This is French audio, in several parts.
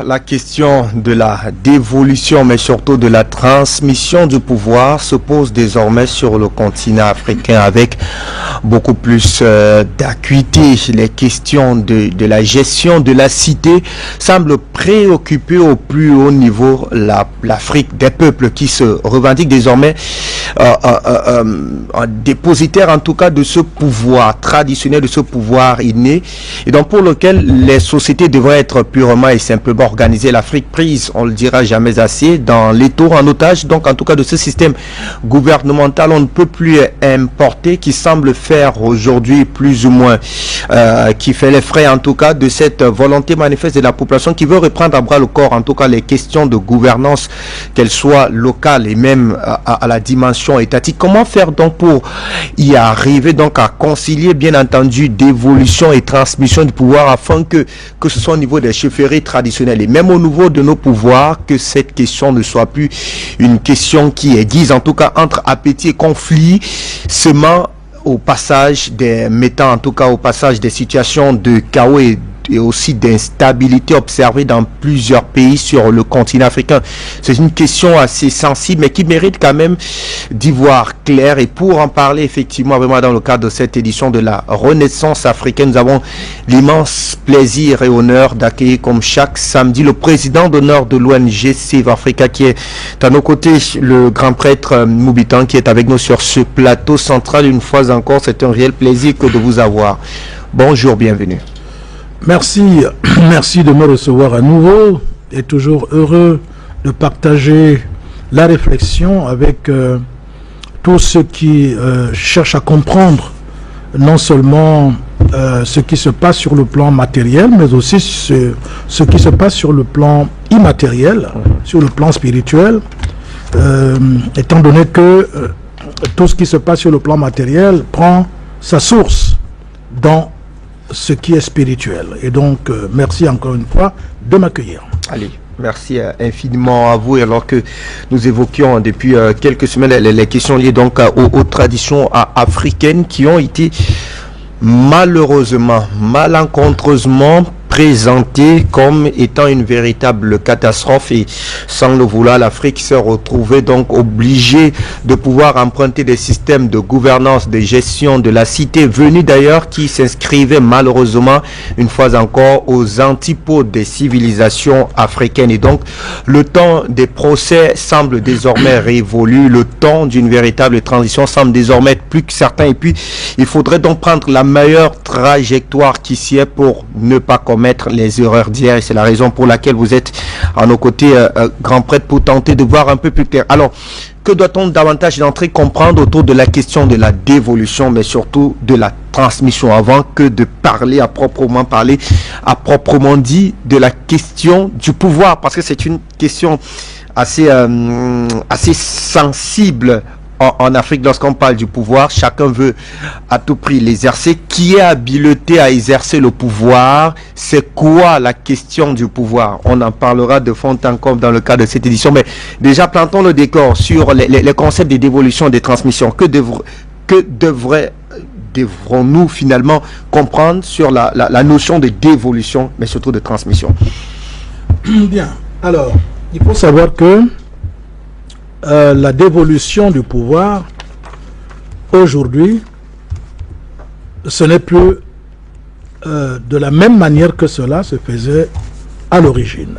la question de la dévolution, mais surtout de la transmission du pouvoir se pose désormais sur le continent africain avec beaucoup plus d'acuité. Les questions de la gestion de la cité semblent préoccuper au plus haut niveau l'Afrique, des peuples qui se revendiquent désormais dépositaires en tout cas de ce pouvoir traditionnel, de ce pouvoir inné, et donc pour lequel les sociétés devraient être purement et simplement organisées. L'Afrique prise, on le dira jamais assez, dans les tours en otage, donc en tout cas de ce système gouvernemental, on ne peut plus importer, qui semble faire aujourd'hui plus ou moins, qui fait les frais en tout cas de cette volonté manifeste de la population qui veut reprendre à bras le corps en tout cas les questions de gouvernance, qu'elles soient locales et même à la dimension étatique. Comment faire donc pour y arriver, donc à concilier bien entendu dévolution et transmission du pouvoir, afin que ce soit au niveau des chefferies traditionnelles et même au niveau de nos pouvoirs, que cette question ne soit plus une question qui aiguise en tout cas entre appétit et conflit, semant au passage mettant en tout cas au passage des situations de chaos et aussi d'instabilité observée dans plusieurs pays sur le continent africain. C'est une question assez sensible, mais qui mérite quand même d'y voir clair. Et pour en parler effectivement vraiment dans le cadre de cette édition de la Renaissance africaine, nous avons l'immense plaisir et honneur d'accueillir comme chaque samedi le président d'honneur de l'ONG Save Africa, qui est à nos côtés, le grand prêtre Moubitan, qui est avec nous sur ce plateau central. Une fois encore, c'est un réel plaisir que de vous avoir. Bonjour, bienvenue. Merci de me recevoir à nouveau, et toujours heureux de partager la réflexion avec tous ceux qui cherchent à comprendre non seulement ce qui se passe sur le plan matériel, mais aussi ce qui se passe sur le plan immatériel, sur le plan spirituel, étant donné que tout ce qui se passe sur le plan matériel prend sa source dans ce qui est spirituel. Et donc, merci encore une fois de m'accueillir. Allez, merci infiniment à vous. Alors que nous évoquions depuis quelques semaines les questions liées donc aux traditions africaines qui ont été malheureusement, malencontreusement présenté comme étant une véritable catastrophe, et sans le vouloir, l'Afrique s'est retrouvée donc obligée de pouvoir emprunter des systèmes de gouvernance, de gestion de la cité, venus d'ailleurs qui s'inscrivaient malheureusement une fois encore aux antipodes des civilisations africaines. Et donc le temps des procès semble désormais révolu, le temps d'une véritable transition semble désormais être plus que certain, et puis il faudrait donc prendre la meilleure trajectoire qui s'y est pour ne pas commettre les erreurs d'hier, et c'est la raison pour laquelle vous êtes à nos côtés, grand prêtre, pour tenter de voir un peu plus clair. Alors, que doit-on davantage d'entrer comprendre autour de la question de la dévolution, mais surtout de la transmission, avant que de parler à proprement dit de la question du pouvoir, parce que c'est une question assez sensible. En Afrique, lorsqu'on parle du pouvoir, chacun veut à tout prix l'exercer. Qui est habilité à exercer le pouvoir? C'est quoi la question du pouvoir? On en parlera de fond en comble dans le cadre de cette édition. Mais déjà, plantons le décor sur les concepts de dévolution et de transmission. Que devrons-nous finalement comprendre sur la notion de dévolution, mais surtout de transmission? Bien. Alors, il faut savoir que la dévolution du pouvoir, aujourd'hui, ce n'est plus de la même manière que cela se faisait à l'origine.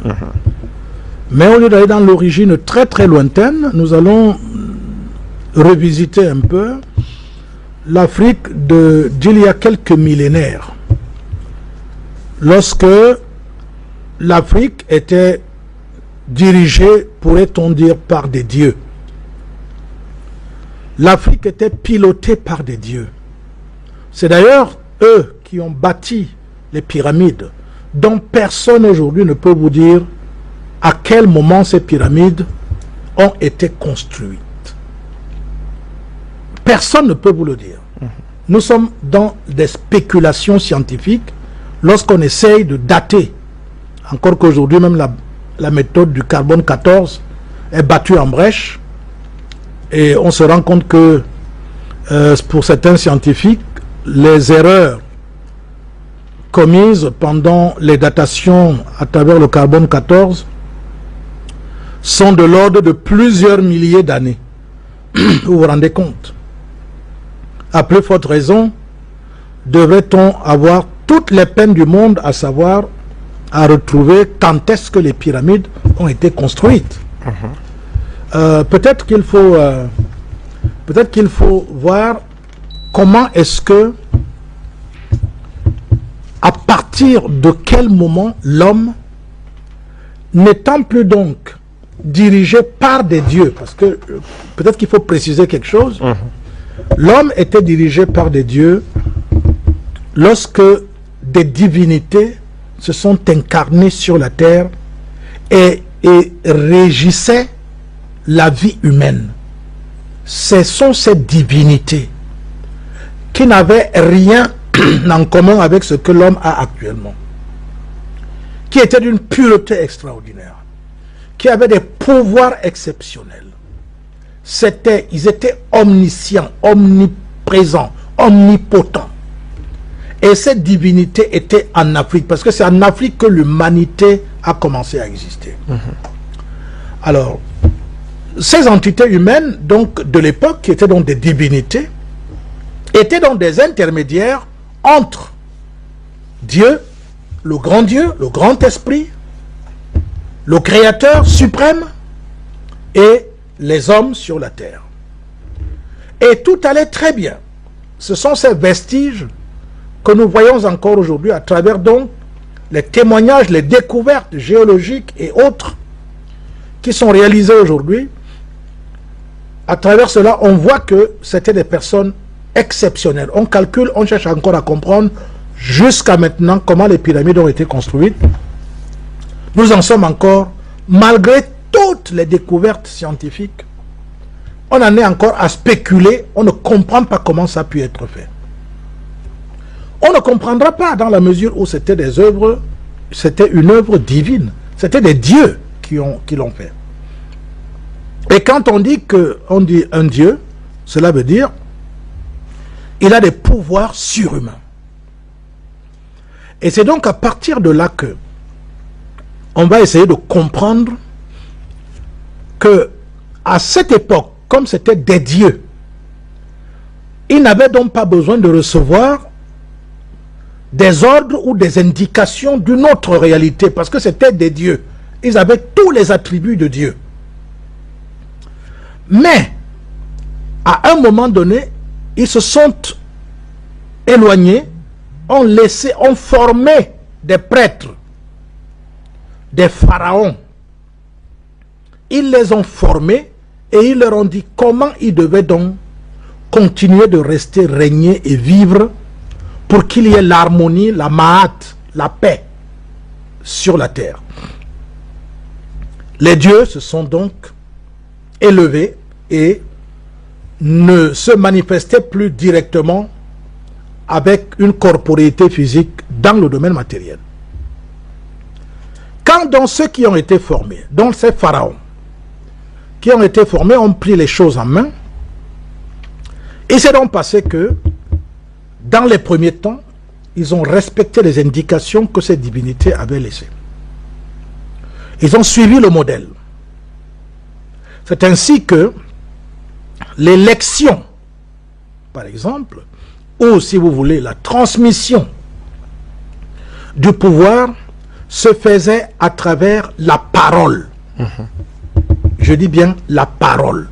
Mais au lieu d'aller dans l'origine très très lointaine, nous allons revisiter un peu l'Afrique d'il y a quelques millénaires, lorsque l'Afrique était dirigée, pourrait-on dire, par des dieux. L'Afrique était pilotée par des dieux. C'est d'ailleurs eux qui ont bâti les pyramides, dont personne aujourd'hui ne peut vous dire à quel moment ces pyramides ont été construites. Personne ne peut vous le dire. Nous sommes dans des spéculations scientifiques lorsqu'on essaye de dater, encore qu'aujourd'hui même la méthode du carbone 14 est battue en brèche, et on se rend compte que pour certains scientifiques, les erreurs commises pendant les datations à travers le carbone 14 sont de l'ordre de plusieurs milliers d'années. Vous vous rendez compte? À plus forte raison, devrait-on avoir toutes les peines du monde à savoir, à retrouver quand est-ce que les pyramides ont été construites. Peut-être qu'il faut voir comment est-ce que, à partir de quel moment l'homme, n'étant plus donc dirigé par des dieux, parce que peut-être qu'il faut préciser quelque chose, l'homme était dirigé par des dieux lorsque des divinités se sont incarnées sur la terre et régissaient la vie humaine. Ce sont ces divinités qui n'avaient rien en commun avec ce que l'homme a actuellement, qui étaient d'une pureté extraordinaire, qui avaient des pouvoirs exceptionnels. Ils étaient omniscients, omniprésents, omnipotents. Et cette divinité était en Afrique, parce que c'est en Afrique que l'humanité a commencé à exister. Alors, ces entités humaines, donc de l'époque, qui étaient donc des divinités, étaient donc des intermédiaires entre Dieu, le grand esprit, le créateur suprême, et les hommes sur la terre. Et tout allait très bien. Ce sont ces vestiges que nous voyons encore aujourd'hui à travers donc les témoignages, les découvertes géologiques et autres qui sont réalisées aujourd'hui. À travers cela, on voit que c'était des personnes exceptionnelles. On calcule, on cherche encore à comprendre jusqu'à maintenant comment les pyramides ont été construites. Nous en sommes encore, malgré toutes les découvertes scientifiques, on en est encore à spéculer, on ne comprend pas comment ça a pu être fait. On ne comprendra pas dans la mesure où c'était des œuvres, c'était une œuvre divine, c'était des dieux qui l'ont fait. Et quand on dit un dieu, cela veut dire il a des pouvoirs surhumains. Et c'est donc à partir de là que on va essayer de comprendre que à cette époque, comme c'était des dieux, ils n'avaient donc pas besoin de recevoir des ordres ou des indications d'une autre réalité, parce que c'était des dieux. Ils avaient tous les attributs de Dieu. Mais, à un moment donné, ils se sont éloignés, ont formé des prêtres, des pharaons. Ils les ont formés et ils leur ont dit comment ils devaient donc continuer de rester, régner et vivre pour qu'il y ait l'harmonie, la ma'at, la paix sur la terre. Les dieux se sont donc élevés et ne se manifestaient plus directement avec une corporéité physique dans le domaine matériel. Quand dans ceux qui ont été formés, dont ces pharaons, qui ont été formés, ont pris les choses en main, il s'est donc passé que, dans les premiers temps, ils ont respecté les indications que ces divinités avaient laissées. Ils ont suivi le modèle. C'est ainsi que l'élection, par exemple, ou si vous voulez, la transmission du pouvoir se faisait à travers la parole. Je dis bien la parole.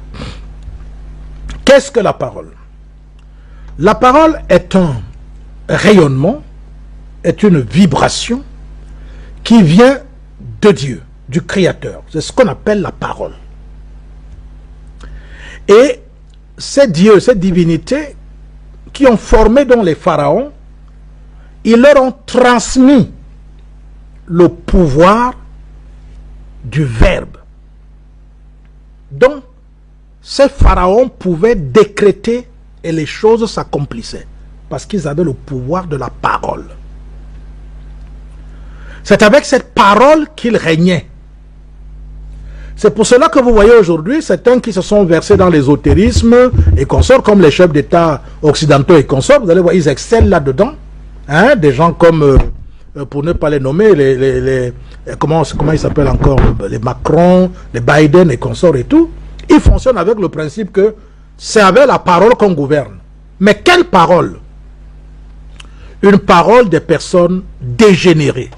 Qu'est-ce que la parole? La parole est un rayonnement, est une vibration qui vient de Dieu, du Créateur. C'est ce qu'on appelle la parole. Et ces dieux, ces divinités qui ont formé donc les pharaons, ils leur ont transmis le pouvoir du verbe. Donc, ces pharaons pouvaient décréter et les choses s'accomplissaient parce qu'ils avaient le pouvoir de la parole. C'est avec cette parole qu'ils régnaient. C'est pour cela que vous voyez aujourd'hui certains qui se sont versés dans l'ésotérisme et consorts, comme les chefs d'État occidentaux et consorts, vous allez voir, ils excellent là-dedans. Hein, des gens comme pour ne pas les nommer, comment ils s'appellent encore, les Macron, les Biden et consorts et tout, ils fonctionnent avec le principe que c'est avec la parole qu'on gouverne. Mais quelle parole? Une parole des personnes dégénérées,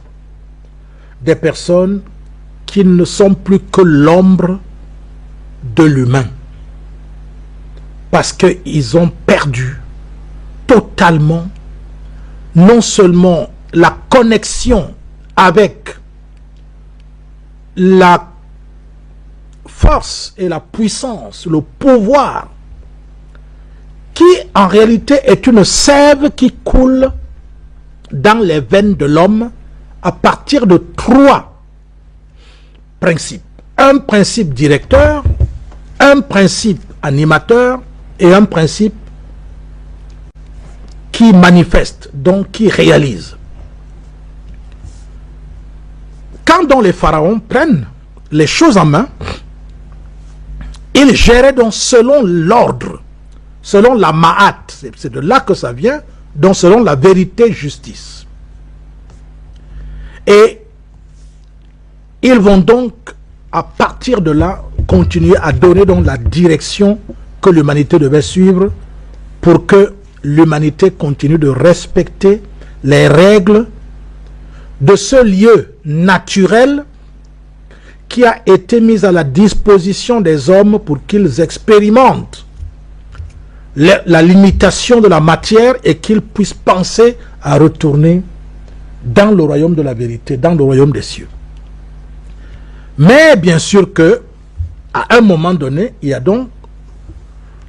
des personnes qui ne sont plus que l'ombre de l'humain, parce qu'ils ont perdu totalement non seulement la connexion avec la force et la puissance, le pouvoir, qui en réalité est une sève qui coule dans les veines de l'homme à partir de 3 principes. Un principe directeur, un principe animateur et un principe qui manifeste, donc qui réalise. Quand donc les pharaons prennent les choses en main, ils géraient donc selon l'ordre, selon la ma'at, c'est de là que ça vient, donc selon la vérité justice. Et ils vont donc, à partir de là, continuer à donner donc la direction que l'humanité devait suivre pour que l'humanité continue de respecter les règles de ce lieu naturel qui a été mis à la disposition des hommes pour qu'ils expérimentent la limitation de la matière et qu'ils puissent penser à retourner dans le royaume de la vérité, dans le royaume des cieux. Mais bien sûr que à un moment donné, il y a donc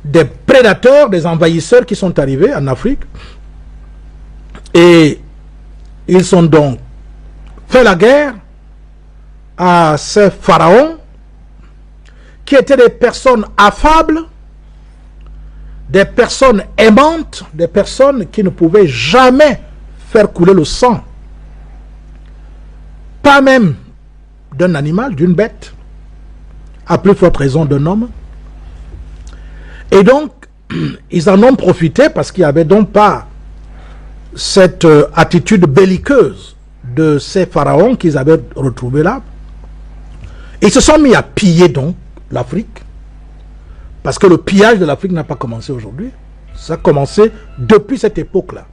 des prédateurs, des envahisseurs qui sont arrivés en Afrique et ils ont donc fait la guerre à ces pharaons qui étaient des personnes affables, des personnes aimantes, des personnes qui ne pouvaient jamais faire couler le sang, pas même d'un animal, d'une bête, à plus forte raison d'un homme. Et donc, ils en ont profité parce qu'il n'y avait donc pas cette attitude belliqueuse de ces pharaons qu'ils avaient retrouvés là. Ils se sont mis à piller donc l'Afrique, parce que le pillage de l'Afrique n'a pas commencé aujourd'hui, ça a commencé depuis cette époque-là.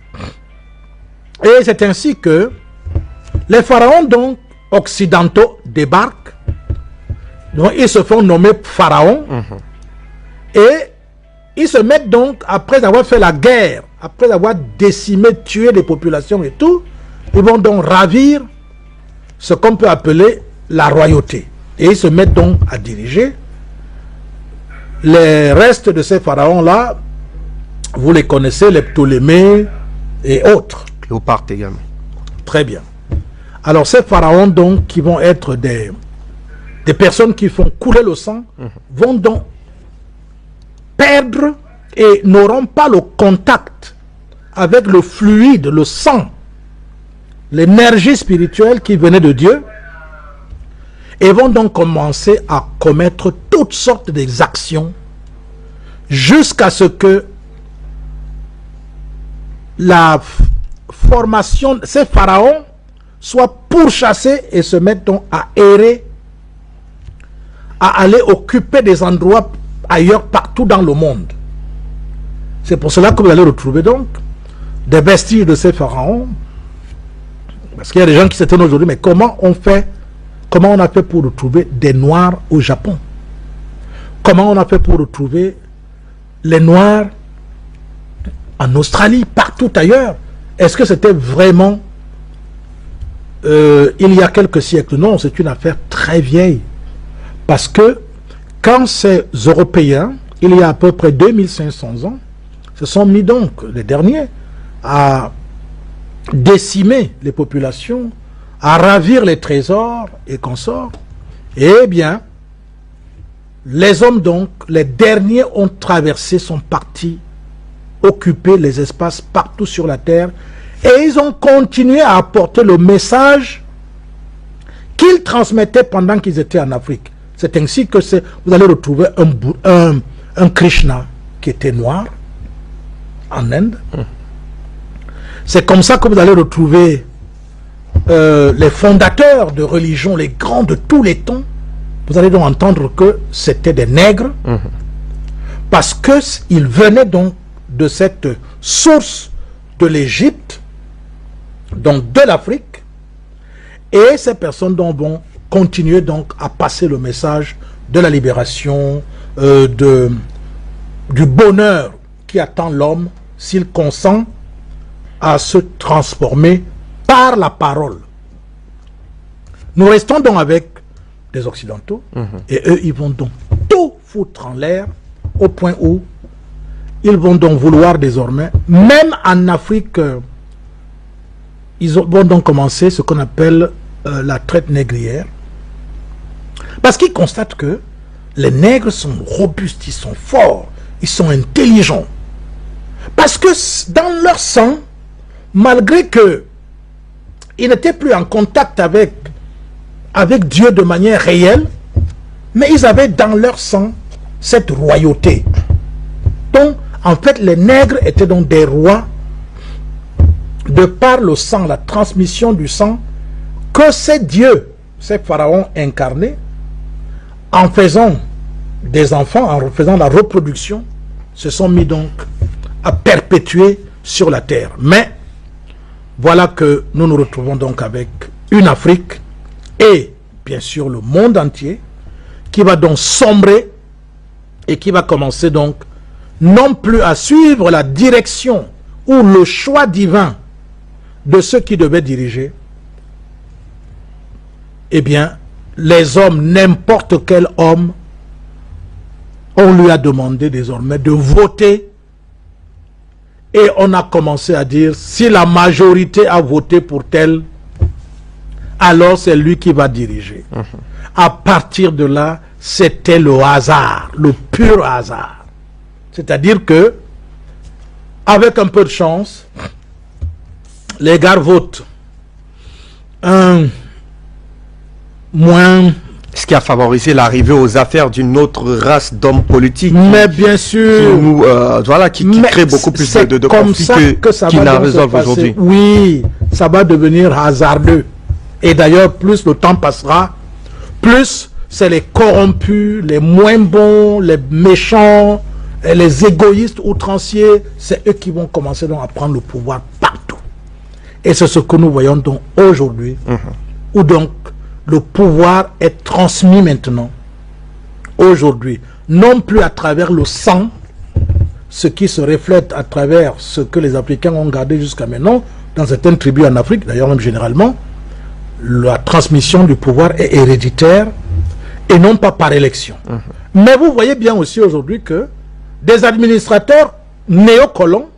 Et c'est ainsi que les pharaons donc occidentaux débarquent, donc ils se font nommer pharaons, et ils se mettent donc, après avoir fait la guerre, après avoir décimé, tué les populations et tout, ils vont donc ravir ce qu'on peut appeler la royauté. Et ils se mettent donc à diriger. Les restes de ces pharaons-là, vous les connaissez, les Ptolémées et autres. Cléopâtre également. Très bien. Alors ces pharaons donc, qui vont être des personnes qui font couler le sang, vont donc perdre et n'auront pas le contact avec le fluide, le sang, l'énergie spirituelle qui venait de Dieu, et vont donc commencer à commettre toutes sortes d'exactions jusqu'à ce que la formation de ces pharaons soit pourchassée et se mettent donc à errer, à aller occuper des endroits ailleurs partout dans le monde. C'est pour cela que vous allez retrouver donc des vestiges de ces pharaons, parce qu'il y a des gens qui s'étonnent aujourd'hui, mais comment on a fait pour retrouver des Noirs au Japon? Comment on a fait pour retrouver les Noirs en Australie, partout ailleurs? Est-ce que c'était vraiment il y a quelques siècles? Non, c'est une affaire très vieille. Parce que quand ces Européens, il y a à peu près 2500 ans, se sont mis donc, les derniers, à décimer les populations, à ravir les trésors et consorts, eh bien, les hommes donc, les derniers ont traversé, sont partis occuper les espaces partout sur la terre, et ils ont continué à apporter le message qu'ils transmettaient pendant qu'ils étaient en Afrique. C'est ainsi que vous allez retrouver un Krishna qui était noir en Inde. C'est comme ça que vous allez retrouver les fondateurs de religions, les grands de tous les temps, vous allez donc entendre que c'était des nègres, parce qu'ils venaient donc de cette source de l'Égypte, donc de l'Afrique, et ces personnes donc vont continuer donc à passer le message de la libération, du bonheur qui attend l'homme s'il consent à se transformer par la parole. Nous restons donc avec des Occidentaux, et eux, ils vont donc tout foutre en l'air, au point où ils vont donc vouloir désormais, même en Afrique, ils vont donc commencer ce qu'on appelle la traite négrière, parce qu'ils constatent que les nègres sont robustes, ils sont forts, ils sont intelligents, parce que dans leur sang, malgré que ils n'étaient plus en contact avec Dieu de manière réelle, mais ils avaient dans leur sang cette royauté. Donc, en fait, les nègres étaient donc des rois de par le sang, la transmission du sang, que ces dieux, ces pharaons incarnés, en faisant des enfants, en faisant la reproduction, se sont mis donc à perpétuer sur la terre. Mais voilà que nous nous retrouvons donc avec une Afrique et bien sûr le monde entier qui va donc sombrer et qui va commencer donc non plus à suivre la direction ou le choix divin de ceux qui devaient diriger. Eh bien, les hommes, n'importe quel homme, on lui a demandé désormais de voter. Et on a commencé à dire, si la majorité a voté pour tel, alors c'est lui qui va diriger. À partir de là, c'était le hasard, le pur hasard. C'est-à-dire que, avec un peu de chance, les gars votent un moins... Ce qui a favorisé l'arrivée aux affaires d'une autre race d'hommes politiques. Mais bien sûr. Voilà, qui crée beaucoup plus de conflits qui n'en résolvent aujourd'hui. Oui, ça va devenir hasardeux. Et d'ailleurs, plus le temps passera, plus c'est les corrompus, les moins bons, les méchants, les égoïstes outranciers, c'est eux qui vont commencer donc à prendre le pouvoir partout. Et c'est ce que nous voyons donc aujourd'hui, où donc le pouvoir est transmis maintenant, aujourd'hui, non plus à travers le sang, ce qui se reflète à travers ce que les Africains ont gardé jusqu'à maintenant, dans certaines tribus en Afrique, d'ailleurs même généralement, la transmission du pouvoir est héréditaire et non pas par élection. Mais vous voyez bien aussi aujourd'hui que des administrateurs néocolons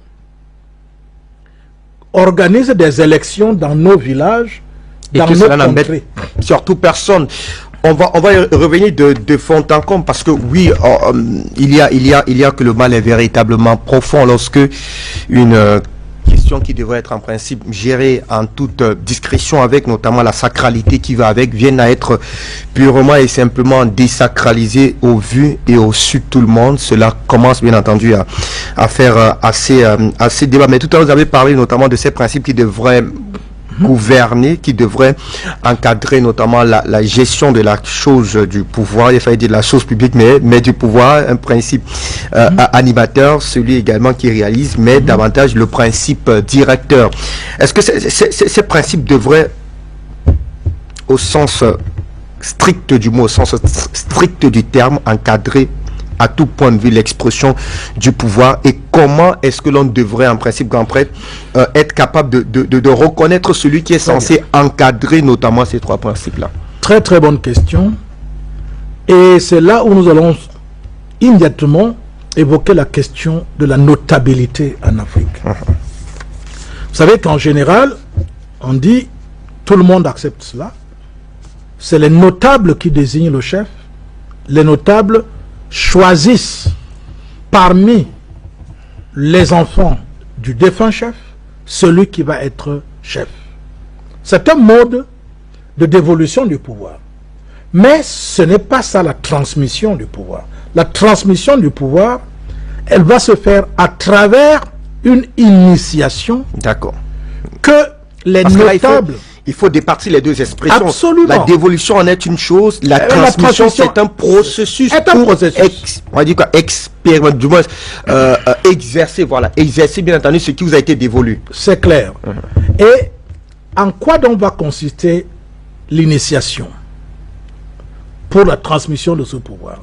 organisent des élections dans nos villages, et dans que cela n'embête contrées. surtout personne. On va y revenir de fond en comble, parce que oui, il y a que le mal est véritablement profond lorsque une question qui devrait être en principe gérée en toute discrétion, avec notamment la sacralité qui va avec, viennent à être purement et simplement désacralisée au vu et au su de tout le monde. Cela commence bien entendu à faire assez débat. Mais tout à l'heure, vous avez parlé notamment de ces principes qui devraient gouverner, qui devrait encadrer notamment la gestion de la chose du pouvoir, il fallait dire de la chose publique, mais du pouvoir, un principe animateur, celui également qui réalise, mais davantage le principe directeur. Est-ce que ces principes devraient, au sens strict du mot, au sens strict du terme, encadrer à tout point de vue l'expression du pouvoir, et comment est-ce que l'on devrait en principe, grand prêtre, être capable de reconnaître celui qui est censé encadrer notamment ces trois principes-là? Très très bonne question, et c'est là où nous allons immédiatement évoquer la question de la notabilité en Afrique. Vous savez qu'en général, on dit, tout le monde accepte cela, c'est les notables qui désignent le chef, les notables choisissent parmi les enfants du défunt chef celui qui va être chef. C'est un mode de dévolution du pouvoir. Mais ce n'est pas ça la transmission du pouvoir. La transmission du pouvoir, elle va se faire à travers une initiation. D'accord. Que les notables... il faut départir les deux expressions. Absolument. La dévolution en est une chose, la transmission c'est un processus. On va dire quoi, du moins, exercer, voilà, exercer bien entendu ce qui vous a été dévolu. C'est clair. Et en quoi donc va consister l'initiation pour la transmission de ce pouvoir?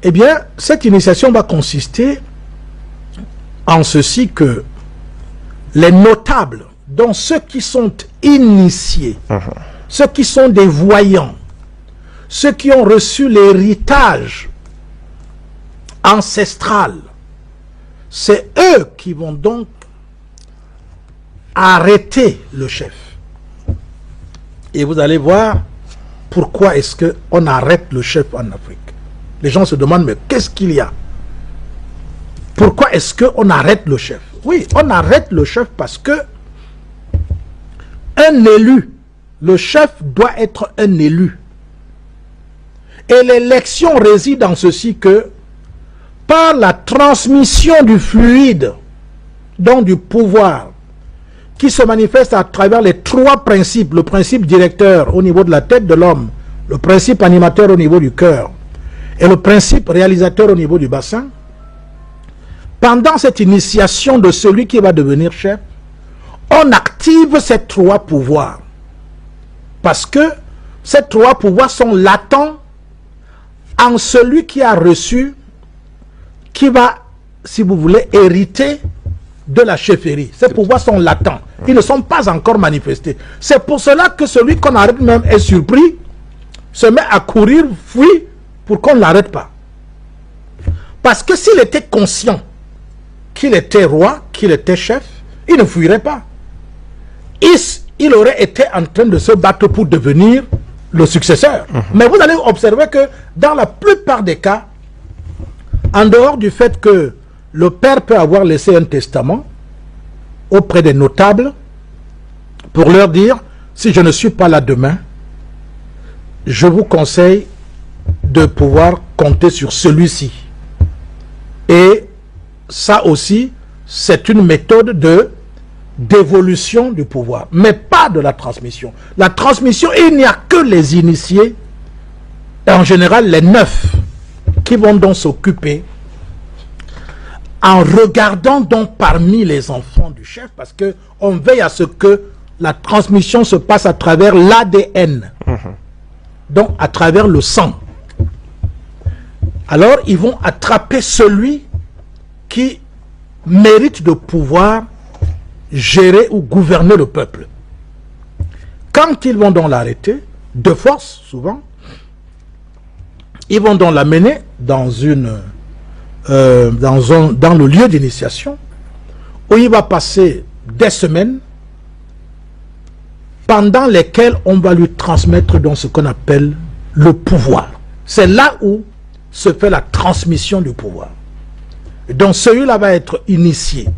Eh bien, cette initiation va consister en ceci que les notables, dont ceux qui sont initiés, ceux qui sont des voyants, ceux qui ont reçu l'héritage ancestral, c'est eux qui vont donc arrêter le chef. Et vous allez voir pourquoi est-ce qu'on arrête le chef en Afrique. Les gens se demandent, mais qu'est-ce qu'il y a? Pourquoi est-ce qu'on arrête le chef? Oui, on arrête le chef parce que un élu, le chef doit être un élu. Et l'élection réside en ceci que, par la transmission du fluide, donc du pouvoir, qui se manifeste à travers les trois principes, le principe directeur au niveau de la tête de l'homme, le principe animateur au niveau du cœur, et le principe réalisateur au niveau du bassin, pendant cette initiation de celui qui va devenir chef, on active ces trois pouvoirs. Parce que ces trois pouvoirs sont latents en celui qui a reçu, qui va, si vous voulez, hériter de la chefferie. Ces pouvoirs sont latents. Ils ne sont pas encore manifestés. C'est pour cela que celui qu'on arrête même est surpris, se met à courir, fuit, pour qu'on ne l'arrête pas. Parce que s'il était conscient qu'il était roi, qu'il était chef, il ne fuirait pas. Il aurait été en train de se battre pour devenir le successeur. Mais vous allez observer que dans la plupart des cas, en dehors du fait que le père peut avoir laissé un testament auprès des notables pour leur dire, si je ne suis pas là demain, je vous conseille de pouvoir compter sur celui-ci. Et ça aussi, c'est une méthode d'évolution du pouvoir, mais pas de la transmission. La transmission, il n'y a que les initiés, et en général les 9, qui vont donc s'occuper en regardant donc parmi les enfants du chef, parce que on veille à ce que la transmission se passe à travers l'ADN, donc à travers le sang. Alors ils vont attraper celui qui mérite de pouvoir gérer ou gouverner le peuple. Quand ils vont donc l'arrêter, de force souvent, ils vont donc l'amener dans dans le lieu d'initiation, où il va passer des semaines pendant lesquelles on va lui transmettre donc ce qu'on appelle le pouvoir. C'est là où se fait la transmission du pouvoir. Donc celui-là va être initié.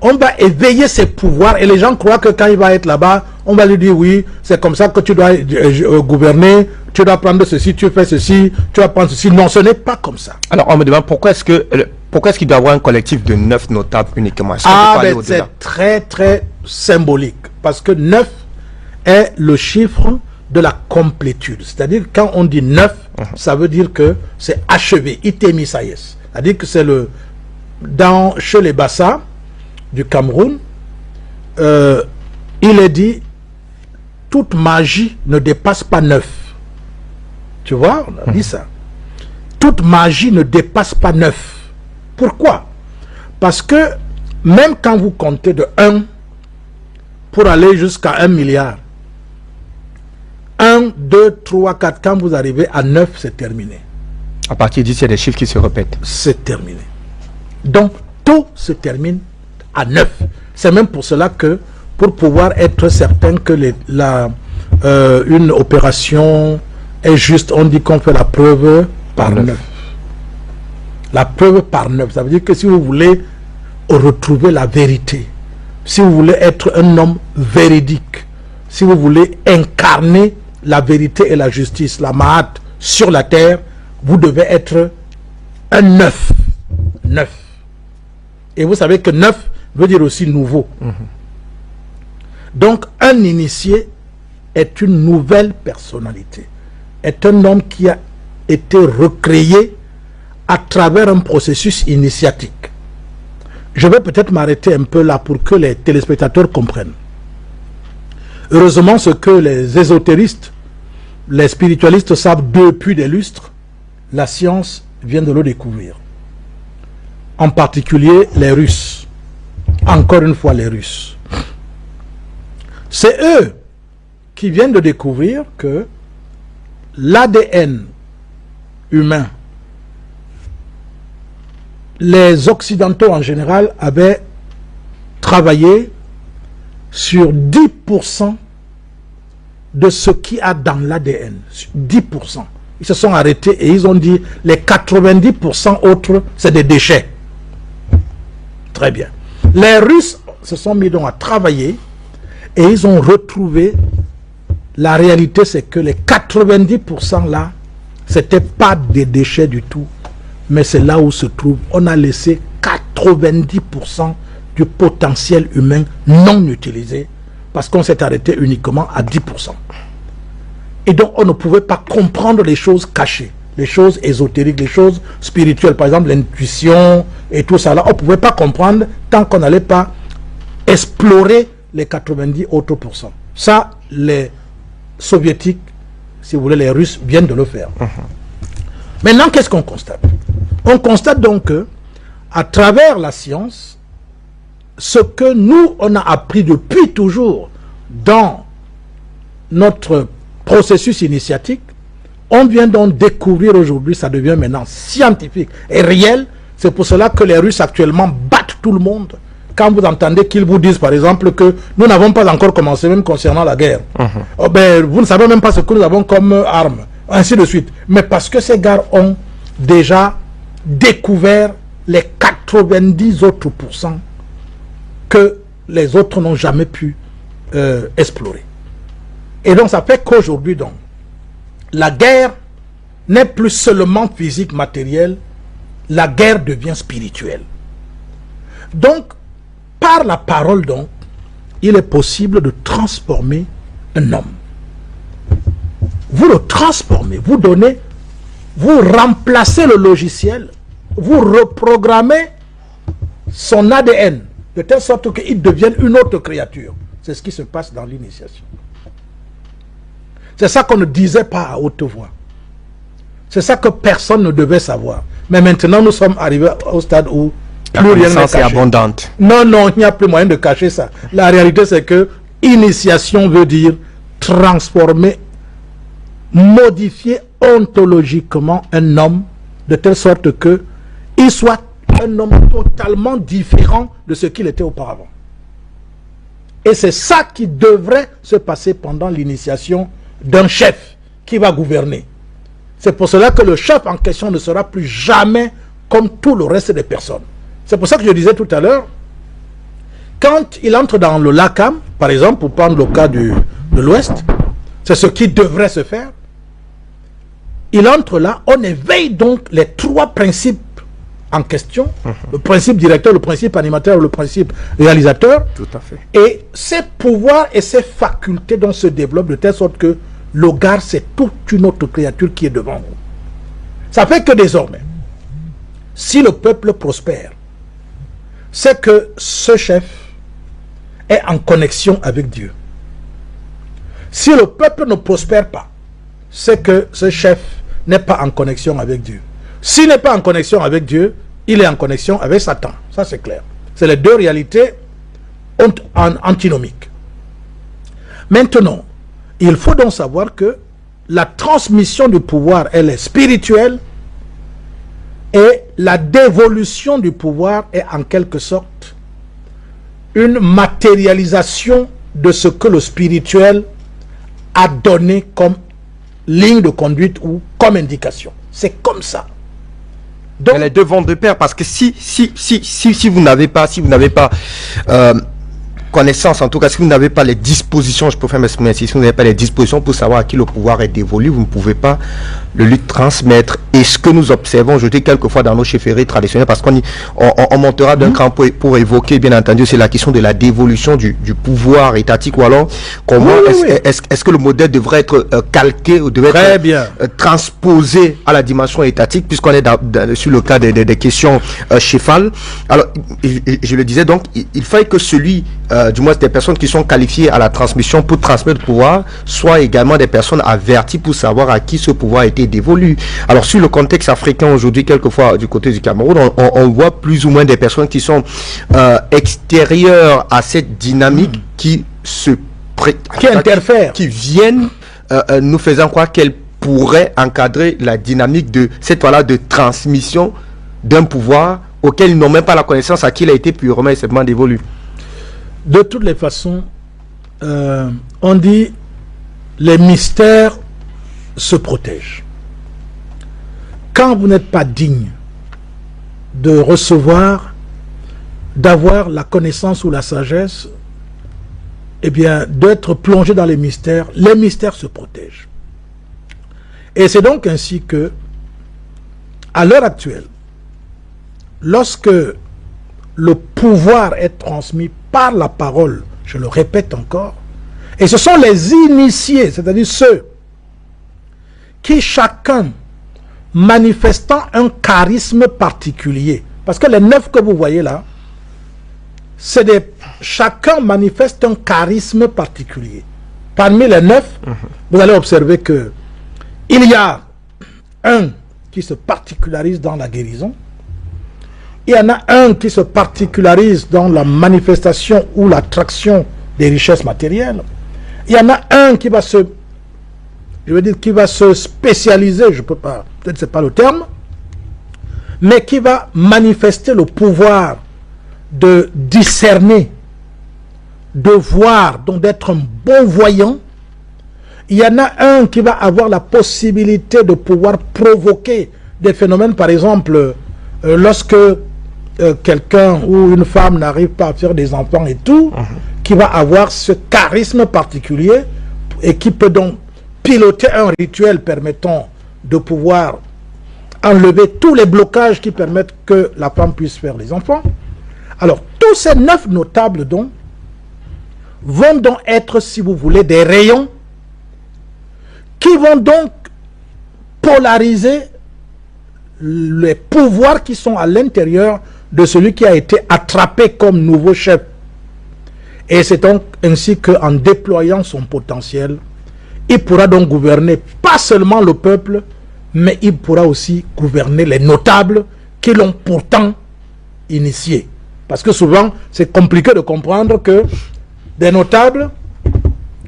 On va éveiller ses pouvoirs et les gens croient que quand il va être là-bas, on va lui dire oui, c'est comme ça que tu dois gouverner, tu dois prendre ceci, tu fais ceci, tu vas prendre ceci. Non, ce n'est pas comme ça. Alors on me demande pourquoi est-ce qu'il doit y avoir un collectif de 9 notables uniquement? C'est très très symbolique parce que 9 est le chiffre de la complétude. C'est-à-dire quand on dit 9, ça veut dire que c'est achevé, itemi sayes. C'est-à-dire que c'est chez les Bassa du Cameroun, il est dit toute magie ne dépasse pas 9. Tu vois, on a dit ça. Toute magie ne dépasse pas 9. Pourquoi? Parce que même quand vous comptez de 1 pour aller jusqu'à 1 milliard, 1, 2, 3, 4, quand vous arrivez à 9, c'est terminé. À partir d'ici, il y a des chiffres qui se répètent. C'est terminé. Donc, tout se termine à 9. C'est même pour cela que, pour pouvoir être certain que une opération est juste, on dit qu'on fait la preuve par 9. La preuve par 9, ça veut dire que si vous voulez retrouver la vérité, si vous voulez être un homme véridique, si vous voulez incarner la vérité et la justice, la Mahat sur la terre, vous devez être un 9. 9. Et vous savez que 9 veut dire aussi nouveau. Donc, un initié est une nouvelle personnalité, est un homme qui a été recréé à travers un processus initiatique. Je vais peut-être m'arrêter un peu là pour que les téléspectateurs comprennent. Heureusement, ce que les ésotéristes, les spiritualistes savent depuis des lustres, la science vient de le découvrir. En particulier les Russes. Encore une fois les Russes. C'est eux qui viennent de découvrir que l'ADN humain, les Occidentaux en général avaient travaillé sur 10% de ce qu'il y a dans l'ADN. 10%. Ils se sont arrêtés et ils ont dit les 90% autres, c'est des déchets. Très bien. Les Russes se sont mis donc à travailler et ils ont retrouvé la réalité, c'est que les 90% là, c'était pas des déchets du tout, mais c'est là où se trouve, on a laissé 90% du potentiel humain non utilisé parce qu'on s'est arrêté uniquement à 10%. Et donc on ne pouvait pas comprendre les choses cachées, les choses ésotériques, les choses spirituelles, par exemple l'intuition et tout ça là, on ne pouvait pas comprendre tant qu'on n'allait pas explorer les 90 autres pourcents. Ça, les soviétiques, si vous voulez, les Russes viennent de le faire. Maintenant, qu'est-ce qu'on constate? On constate donc que, à travers la science, ce que nous, on a appris depuis toujours dans notre processus initiatique, on vient donc découvrir aujourd'hui, ça devient maintenant scientifique et réel. C'est pour cela que les Russes actuellement battent tout le monde. Quand vous entendez qu'ils vous disent par exemple que nous n'avons pas encore commencé même concernant la guerre. Oh ben, vous ne savez même pas ce que nous avons comme armes, ainsi de suite. Mais parce que ces gars ont déjà découvert les 90 autres pourcents que les autres n'ont jamais pu explorer. Et donc ça fait qu'aujourd'hui donc, la guerre n'est plus seulement physique, matérielle, la guerre devient spirituelle. Donc, par la parole donc, il est possible de transformer un homme. Vous le transformez, vous donnez, vous remplacez le logiciel, vous reprogrammez son ADN, de telle sorte qu'il devienne une autre créature. C'est ce qui se passe dans l'initiation. C'est ça qu'on ne disait pas à haute voix. C'est ça que personne ne devait savoir. Mais maintenant, nous sommes arrivés au stade où plus rien n'est caché. Abondante. Non, non, il n'y a plus moyen de cacher ça. La réalité, c'est que initiation veut dire transformer, modifier ontologiquement un homme de telle sorte que il soit un homme totalement différent de ce qu'il était auparavant. Et c'est ça qui devrait se passer pendant l'initiation d'un chef qui va gouverner. C'est pour cela que le chef en question ne sera plus jamais comme tout le reste des personnes. C'est pour ça que je disais tout à l'heure, quand il entre dans le LACAM, par exemple, pour prendre le cas de l'Ouest, c'est ce qui devrait se faire. Il entre là, on éveille donc les trois principes en question, le principe directeur, le principe animateur, le principe réalisateur. Tout à fait. Et ces pouvoirs et ces facultés dont se développent de telle sorte que le gars, c'est toute une autre créature qui est devant vous. Ça fait que désormais, si le peuple prospère, c'est que ce chef est en connexion avec Dieu. Si le peuple ne prospère pas, c'est que ce chef n'est pas en connexion avec Dieu. S'il n'est pas en connexion avec Dieu, il est en connexion avec Satan. Ça, c'est clair. C'est les deux réalités antinomiques. Maintenant, il faut donc savoir que la transmission du pouvoir, elle est spirituelle et la dévolution du pouvoir est en quelque sorte une matérialisation de ce que le spirituel a donné comme ligne de conduite ou comme indication. C'est comme ça. Donc, les deux vont de pair parce que si vous n'avez pas, connaissance, en tout cas, si vous n'avez pas les dispositions, je préfère m'exprimer ainsi, si vous n'avez pas les dispositions pour savoir à qui le pouvoir est dévolu, vous ne pouvez pas le lui transmettre. et ce que nous observons aujourd'hui quelquefois dans nos chefferies traditionnelles, parce on montera d'un cran pour évoquer, bien entendu, c'est la question de la dévolution du pouvoir étatique, ou alors comment est-ce que le modèle devrait être calqué ou devrait être transposé à la dimension étatique, puisqu'on est sur le cas des questions cheffales. Alors, je le disais, donc, il fallait que celui, du moins des personnes qui sont qualifiées à la transmission pour transmettre le pouvoir, soient également des personnes averties pour savoir à qui ce pouvoir a été dévolu. Alors, sur le contexte africain aujourd'hui, quelquefois du côté du Cameroun, on voit plus ou moins des personnes qui sont extérieures à cette dynamique qui interfèrent, qui viennent nous faisant croire qu'elles pourraient encadrer la dynamique de cette de transmission d'un pouvoir auquel ils n'ont même pas la connaissance à qui il a été purement et simplement dévolu. De toutes les façons, on dit les mystères se protègent. Quand vous n'êtes pas digne de recevoir, d'avoir la connaissance ou la sagesse, eh bien, d'être plongé dans les mystères se protègent. Et c'est donc ainsi que, à l'heure actuelle, lorsque le pouvoir est transmis par la parole, je le répète encore, et ce sont les initiés, c'est-à-dire ceux qui chacun manifestant un charisme particulier, parce que les 9 que vous voyez là, chacun manifeste un charisme particulier. Parmi les 9, vous allez observer que il y a un qui se particularise dans la guérison, il y en a un qui se particularise dans la manifestation ou l'attraction des richesses matérielles, il y en a un qui va qui va se spécialiser, je peux pas, peut-être c'est pas le terme, mais qui va manifester le pouvoir de discerner, de voir, donc d'être un bon voyant. Il y en a un qui va avoir la possibilité de pouvoir provoquer des phénomènes, par exemple, lorsque quelqu'un ou une femme n'arrive pas à faire des enfants et tout, qui va avoir ce charisme particulier et qui peut donc piloter un rituel permettant de pouvoir enlever tous les blocages qui permettent que la femme puisse faire les enfants. Alors, tous ces 9 notables donc vont donc être, si vous voulez, des rayons qui vont donc polariser les pouvoirs qui sont à l'intérieur de celui qui a été attrapé comme nouveau chef. Et c'est donc ainsi qu'en déployant son potentiel, il pourra donc gouverner pas seulement le peuple, mais il pourra aussi gouverner les notables qui l'ont pourtant initié. Parce que souvent, c'est compliqué de comprendre que des notables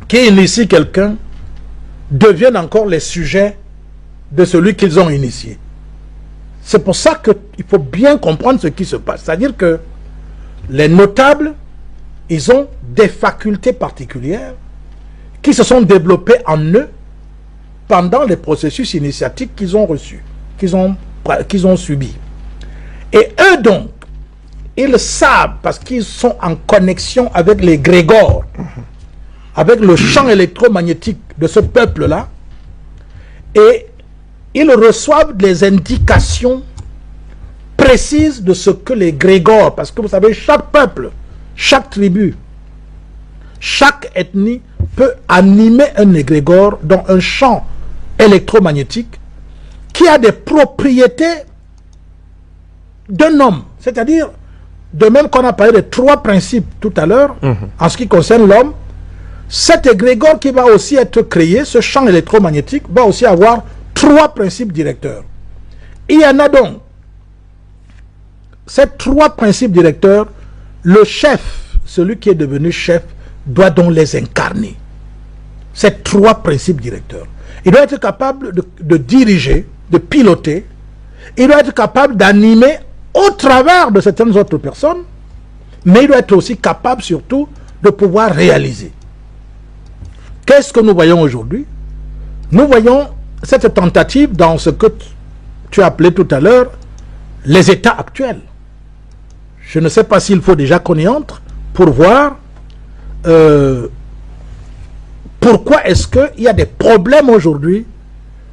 qui initient quelqu'un deviennent encore les sujets de celui qu'ils ont initié. C'est pour ça qu'il faut bien comprendre ce qui se passe. C'est-à-dire que les notables, ils ont des facultés particulières qui se sont développées en eux pendant les processus initiatiques qu'ils ont reçus, qu'ils ont subis. Et eux donc, ils savent, parce qu'ils sont en connexion avec les grégores, avec le champ électromagnétique de ce peuple-là, et ils reçoivent des indications précises de ce que les grégores, parce que vous savez, chaque peuple, chaque tribu, chaque ethnie peut animer un égrégore dans un champ électromagnétique qui a des propriétés d'un homme. C'est-à-dire, de même qu'on a parlé de 3 principes tout à l'heure, en ce qui concerne l'homme, cet égrégore qui va aussi être créé, ce champ électromagnétique, va aussi avoir 3 principes directeurs. Il y en a donc, ces 3 principes directeurs, le chef, celui qui est devenu chef, doit donc les incarner. Ces 3 principes directeurs. Il doit être capable de diriger, de piloter. Il doit être capable d'animer au travers de certaines autres personnes. Mais il doit être aussi capable surtout de pouvoir réaliser. Qu'est-ce que nous voyons aujourd'hui? Nous voyons cette tentative dans ce que tu as appelé tout à l'heure les états actuels. Je ne sais pas s'il faut déjà qu'on y entre pour voir pourquoi est-ce qu'il y a des problèmes aujourd'hui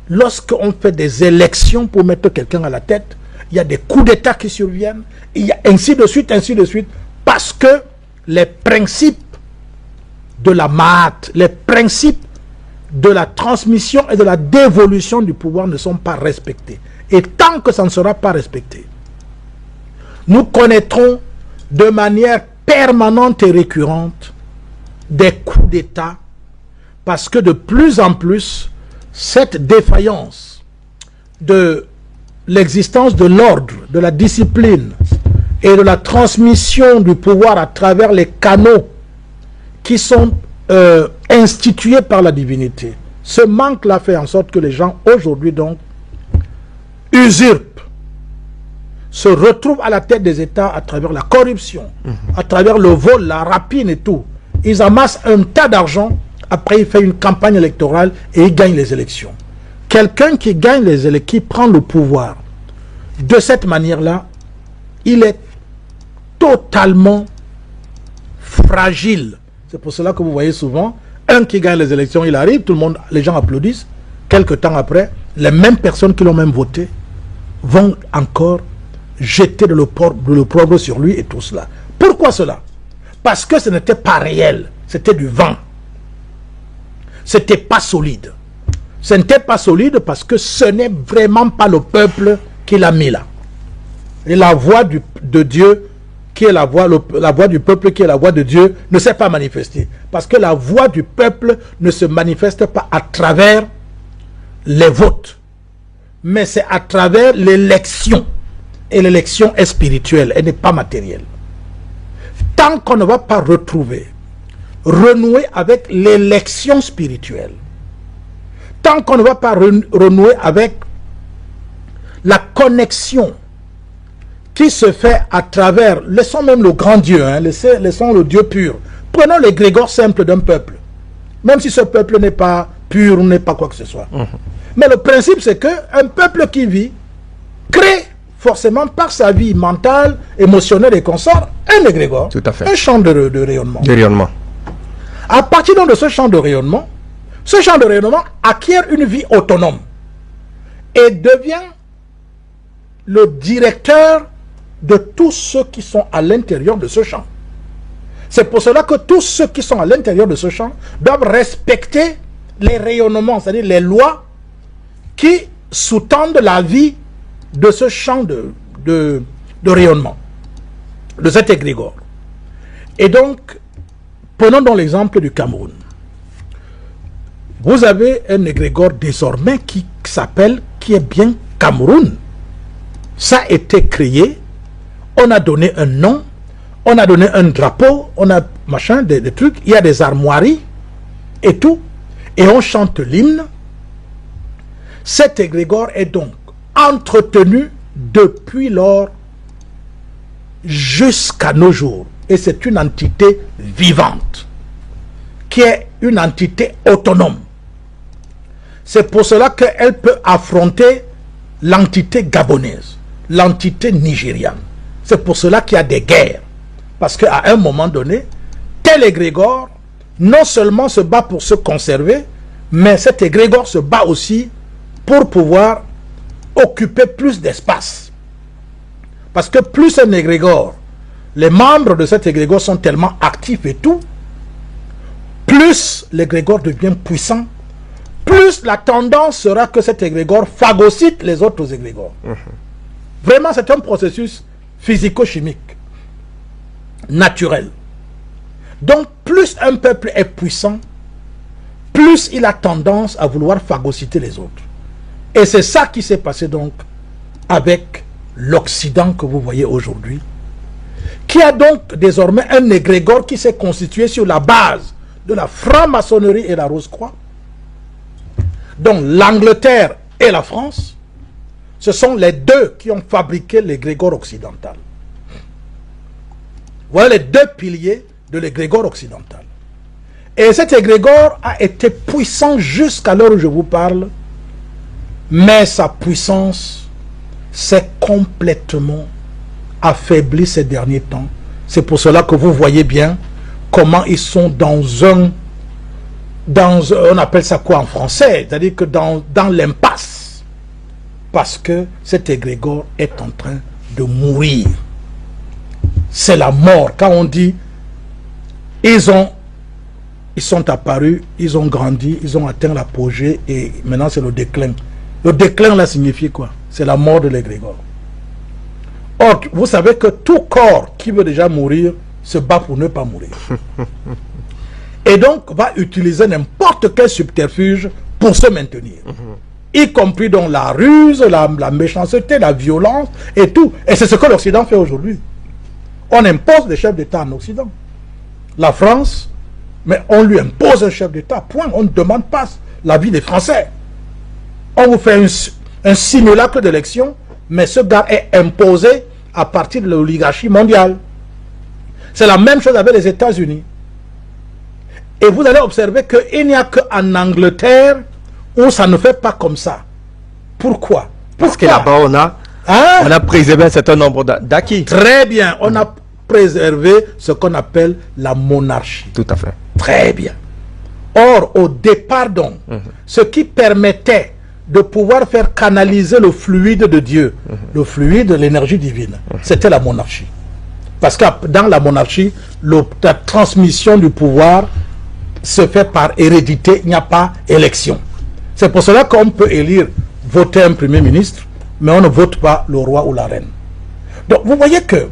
lorsqu'on fait des élections pour mettre quelqu'un à la tête, il y a des coups d'État qui surviennent, il y a ainsi de suite, parce que les principes de la Maat, les principes de la transmission et de la dévolution du pouvoir ne sont pas respectés. Et tant que ça ne sera pas respecté, nous connaîtrons de manière permanente et récurrente des coups d'État, parce que de plus en plus, cette défaillance de l'existence de l'ordre, de la discipline et de la transmission du pouvoir à travers les canaux qui sont institués par la divinité. Ce manque-là fait en sorte que les gens aujourd'hui donc usurpent, se retrouvent à la tête des États à travers la corruption, à travers le vol, la rapine et tout. Ils amassent un tas d'argent, après ils font une campagne électorale et ils gagnent les élections. Quelqu'un qui gagne les élections, qui prend le pouvoir de cette manière-là, il est totalement fragile. C'est pour cela que vous voyez souvent, un qui gagne les élections, il arrive, tout le monde, les gens applaudissent. Quelque temps après, les mêmes personnes qui l'ont même voté vont encore jeter de l'opprobre sur lui et tout cela. Pourquoi cela? Parce que ce n'était pas réel, c'était du vent. C'était pas solide. Ce n'était pas solide parce que ce n'est vraiment pas le peuple qui l'a mis là. Et la voix de Dieu, qui est la voix du peuple, qui est la voix de Dieu, ne s'est pas manifestée. Parce que la voix du peuple ne se manifeste pas à travers les votes, mais c'est à travers l'élection. Et l'élection est spirituelle, elle n'est pas matérielle. Tant qu'on ne va pas renouer avec l'élection spirituelle, tant qu'on ne va pas renouer avec la connexion qui se fait à travers, laissons même le grand Dieu, laissons le Dieu pur. Prenons l'égrégore simple d'un peuple, même si ce peuple n'est pas pur ou n'est pas quoi que ce soit. Mais le principe, c'est qu'un peuple qui vit crée forcément par sa vie mentale, émotionnelle et consorts, un égrégore, un champ de rayonnement. À partir donc de ce champ de rayonnement acquiert une vie autonome et devient le directeur de tous ceux qui sont à l'intérieur de ce champ. C'est pour cela que tous ceux qui sont à l'intérieur de ce champ doivent respecter les rayonnements, c'est-à-dire les lois qui sous-tendent la vie de ce champ de rayonnement, de cet égrégore. Et donc, prenons donc l'exemple du Cameroun. Vous avez un égrégore désormais qui est bien Cameroun. Ça a été créé, on a donné un nom, on a donné un drapeau, on a machin, des trucs, il y a des armoiries et tout, et on chante l'hymne. Cet égrégore est donc entretenu depuis lors jusqu'à nos jours. Et c'est une entité vivante, qui est une entité autonome. C'est pour cela qu'elle peut affronter l'entité gabonaise, l'entité nigériane. C'est pour cela qu'il y a des guerres. Parce qu'à un moment donné, tel égrégore, non seulement se bat pour se conserver, mais cet égrégore se bat aussi pour pouvoir occuper plus d'espace. Parce que plus un égrégore, les membres de cet égrégore sont tellement actifs et tout, plus l'égrégore devient puissant, plus la tendance sera que cet égrégore phagocyte les autres égrégores. Vraiment, c'est un processus physico-chimique, naturel. Donc, plus un peuple est puissant, plus il a tendance à vouloir phagocyter les autres. Et c'est ça qui s'est passé donc avec l'Occident que vous voyez aujourd'hui, qui a donc désormais un égrégore qui s'est constitué sur la base de la franc-maçonnerie et la Rose-Croix. Donc l'Angleterre et la France, ce sont les deux qui ont fabriqué l'égrégore occidental. Voilà les deux piliers de l'égrégore occidental. Et cet égrégore a été puissant jusqu'à l'heure où je vous parle, mais sa puissance s'est complètement affaiblie ces derniers temps. C'est pour cela que vous voyez bien comment ils sont dans on appelle ça quoi en français? C'est-à-dire que dans l'impasse. Parce que cet égrégore est en train de mourir. C'est la mort. Quand on dit, ils sont apparus, ils ont grandi, ils ont atteint l'apogée et maintenant c'est le déclin. Le déclin là signifie quoi? C'est la mort de l'égrégore. Or, vous savez que tout corps qui veut déjà mourir se bat pour ne pas mourir. Et donc va utiliser n'importe quel subterfuge pour se maintenir. Y compris dans la ruse, la méchanceté, la violence et tout. Et c'est ce que l'Occident fait aujourd'hui. On impose des chefs d'État en Occident. La France, mais on lui impose un chef d'État, point. On ne demande pas l'avis des Français. On vous fait un simulacre d'élection, mais ce gars est imposé à partir de l'oligarchie mondiale. C'est la même chose avec les États-Unis. Et vous allez observer qu'il n'y a qu'en Angleterre où ça ne fait pas comme ça. Pourquoi? Parce que là-bas, on a préservé un certain nombre d'acquis. Très bien. On a préservé ce qu'on appelle la monarchie. Tout à fait. Très bien. Or, au départ donc, ce qui permettait de pouvoir faire canaliser le fluide de Dieu, le fluide de l'énergie divine, c'était la monarchie. Parce que dans la monarchie, la transmission du pouvoir se fait par hérédité, il n'y a pas élection. C'est pour cela qu'on peut élire, voter un premier ministre, mais on ne vote pas le roi ou la reine. Donc vous voyez que,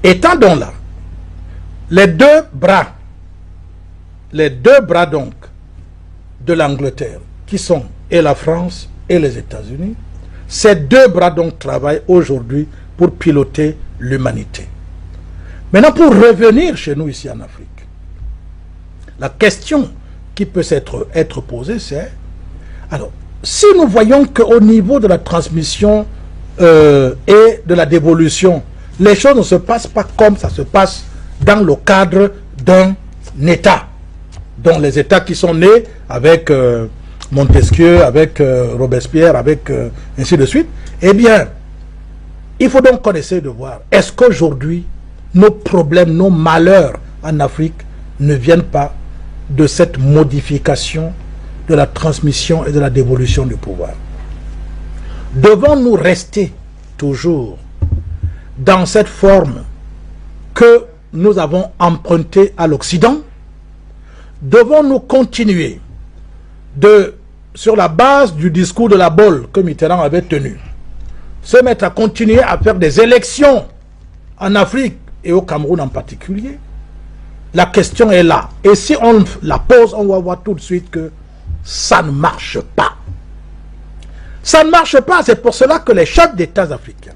étant donc là, les deux bras donc de l'Angleterre, qui sont et la France et les États-Unis, ces deux bras donc travaillent aujourd'hui pour piloter l'humanité. Maintenant, pour revenir chez nous ici en Afrique, la question qui peut être posée, c'est, alors, si nous voyons qu'au niveau de la transmission et de la dévolution, les choses ne se passent pas comme ça se passe dans le cadre d'un État, dont les États qui sont nés avec Montesquieu, avec Robespierre, avec ainsi de suite, eh bien, il faut donc qu'on essaie de voir, est-ce qu'aujourd'hui, nos problèmes, nos malheurs en Afrique ne viennent pas de cette modification de la transmission et de la dévolution du pouvoir? Devons-nous rester toujours dans cette forme que nous avons empruntée à l'Occident? Devons-nous continuer sur la base du discours de la bolle que Mitterrand avait tenu, se mettre à continuer à faire des élections en Afrique et au Cameroun en particulier? La question est là. Et si on la pose, on va voir tout de suite que ça ne marche pas. Ça ne marche pas. C'est pour cela que les chefs d'État africains,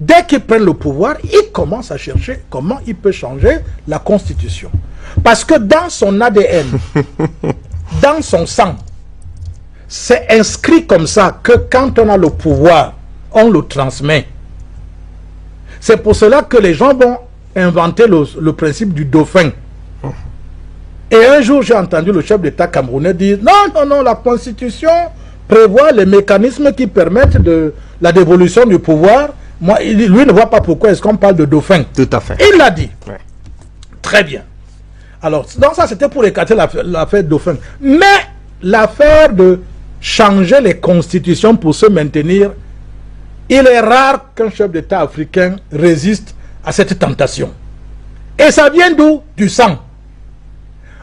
dès qu'ils prennent le pouvoir, ils commencent à chercher comment ils peuvent changer la Constitution. Parce que dans son ADN, dans son sang, c'est inscrit comme ça que quand on a le pouvoir, on le transmet. C'est pour cela que les gens vont inventer le principe du dauphin. Et un jour, j'ai entendu le chef d'État camerounais dire non, la Constitution prévoit les mécanismes qui permettent de la dévolution du pouvoir. Moi, lui ne voit pas pourquoi est-ce qu'on parle de dauphin. Tout à fait. Il l'a dit. Ouais. Très bien. Alors, donc ça, c'était pour écarter l'affaire dauphin. Mais l'affaire de changer les constitutions pour se maintenir, il est rare qu'un chef d'État africain résiste à cette tentation. Et ça vient d'où? Du sang.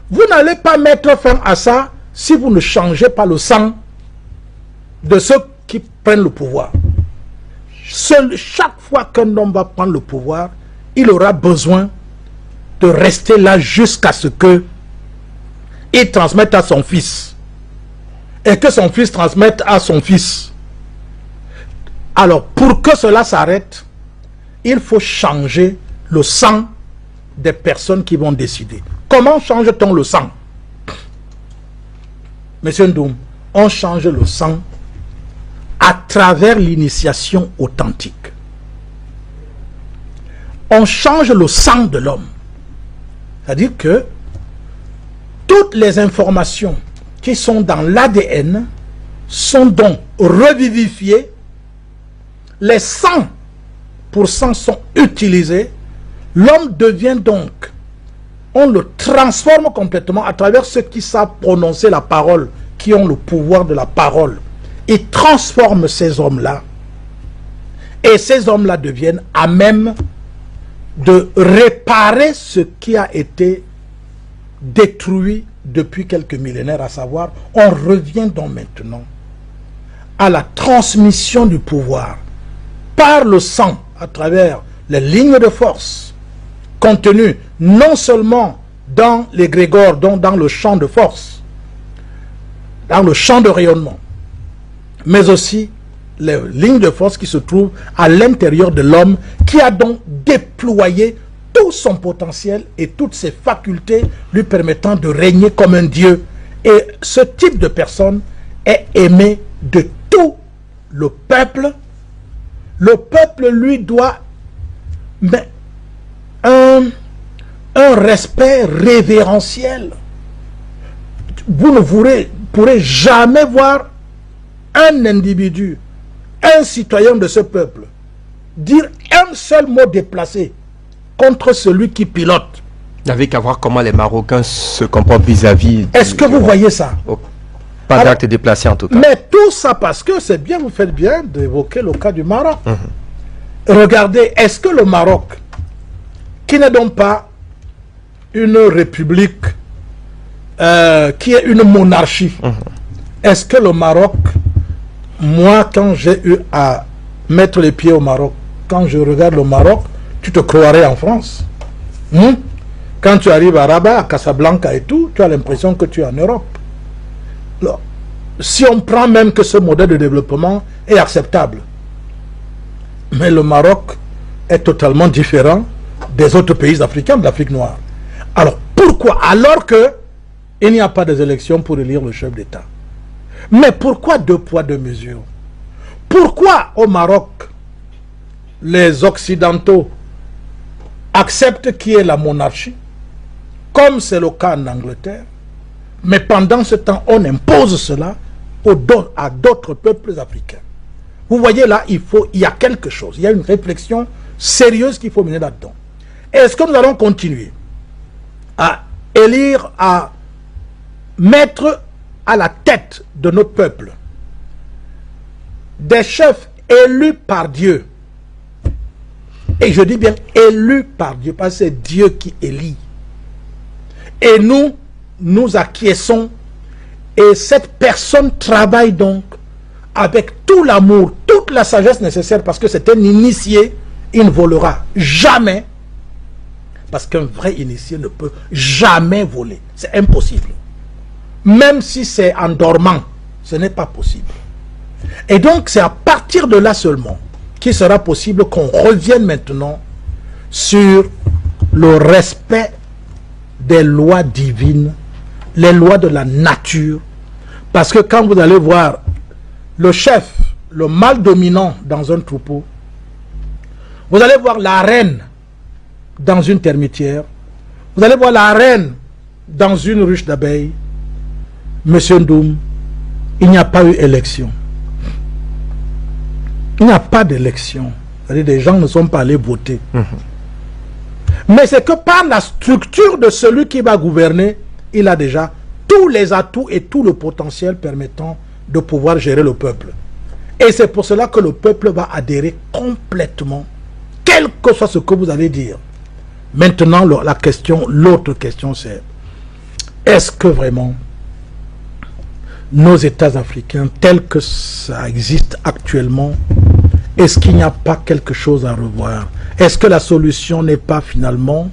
Vous n'allez pas mettre fin à ça si vous ne changez pas le sang de ceux qui prennent le pouvoir. Chaque fois qu'un homme va prendre le pouvoir, il aura besoin de rester là jusqu'à ce que il transmette à son fils. Et que son fils transmette à son fils. Alors, pour que cela s'arrête, il faut changer le sang des personnes qui vont décider. Comment change-t-on le sang? Monsieur Ndoum, on change le sang à travers l'initiation authentique. On change le sang de l'homme. C'est-à-dire que toutes les informations qui sont dans l'ADN sont donc revivifiées. Les 100% sont utilisés. L'homme devient donc on le transforme complètement à travers ceux qui savent prononcer la parole, qui ont le pouvoir de la parole. Ils transforment ces hommes-là, et ces hommes-là deviennent à même de réparer ce qui a été détruit depuis quelques millénaires, à savoir, on revient donc maintenant à la transmission du pouvoir par le sang, à travers les lignes de force contenues non seulement dans l'égrégore, donc dans le champ de force, dans le champ de rayonnement, mais aussi les lignes de force qui se trouvent à l'intérieur de l'homme, qui a donc déployé tout son potentiel et toutes ses facultés lui permettant de régner comme un dieu. Et ce type de personne est aimé de tout le peuple. Le peuple lui doit un respect révérentiel. Vous ne pourrez jamais voir un individu, un citoyen de ce peuple, dire un seul mot déplacé contre celui qui pilote. Il n'y avait qu'à voir comment les Marocains se comportent vis-à-vis. Est-ce que vous voyez ça? Oh, pas d'acte déplacé en tout cas. Mais tout ça parce que c'est bien, vous faites bien d'évoquer le cas du Maroc. Regardez, est-ce que le Maroc, qui n'est donc pas une république, qui est une monarchie, est-ce que le Maroc, moi quand j'ai eu à mettre les pieds au Maroc, quand je regarde le Maroc, tu te croirais en France. Quand tu arrives à Rabat, à Casablanca et tout, tu as l'impression que tu es en Europe. Alors, si on prend même que ce modèle de développement est acceptable, mais le Maroc est totalement différent des autres pays africains, de l'Afrique noire. Alors pourquoi, alors que il n'y a pas des élections pour élire le chef d'État? Mais pourquoi deux poids, deux mesures? Pourquoi au Maroc, les Occidentaux acceptent qu'il y ait la monarchie, comme c'est le cas en Angleterre, mais pendant ce temps, on impose cela à d'autres peuples africains? Vous voyez là, il y a quelque chose, il y a une réflexion sérieuse qu'il faut mener là-dedans. Est-ce que nous allons continuer à élire, à mettre à la tête de notre peuple des chefs élus par Dieu? Et je dis bien élus par Dieu, parce que c'est Dieu qui élit. Et nous acquiesçons, et cette personne travaille donc avec tout l'amour, toute la sagesse nécessaire, parce que c'est un initié, il ne volera jamais, parce qu'un vrai initié ne peut jamais voler, c'est impossible. Même si c'est en dormant, ce n'est pas possible. Et donc c'est à partir de là seulement qu'il sera possible qu'on revienne maintenant sur le respect des lois divines, les lois de la nature. Parce que quand vous allez voir le chef, le mâle dominant dans un troupeau, vous allez voir la reine dans une termitière, vous allez voir la reine dans une ruche d'abeilles. Monsieur Ndoum, il n'y a pas eu élection. Il n'y a pas d'élection. C'est-à-dire que les gens ne sont pas allés voter. Mais c'est que par la structure de celui qui va gouverner, il a déjà tous les atouts et tout le potentiel permettant de pouvoir gérer le peuple. Et c'est pour cela que le peuple va adhérer complètement, quel que soit ce que vous allez dire. Maintenant, l'autre question c'est, est-ce que vraiment nos États africains, tels que ça existe actuellement, est-ce qu'il n'y a pas quelque chose à revoir? Est-ce que la solution n'est pas finalement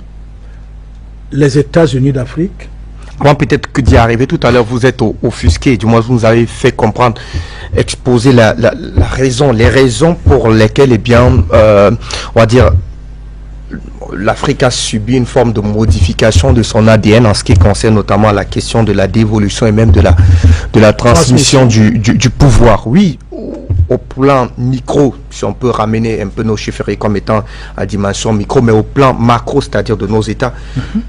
les États-Unis d'Afrique? Avant peut-être que d'y arriver, tout à l'heure vous êtes offusqué, du moins vous nous avez fait comprendre, exposer la raison, les raisons pour lesquelles, eh bien, on va dire, l'Afrique a subi une forme de modification de son ADN en ce qui concerne notamment la question de la dévolution et même de la transmission du pouvoir. Oui, au plan micro, si on peut ramener un peu nos chiffres comme étant à dimension micro, mais au plan macro, c'est-à-dire de nos États,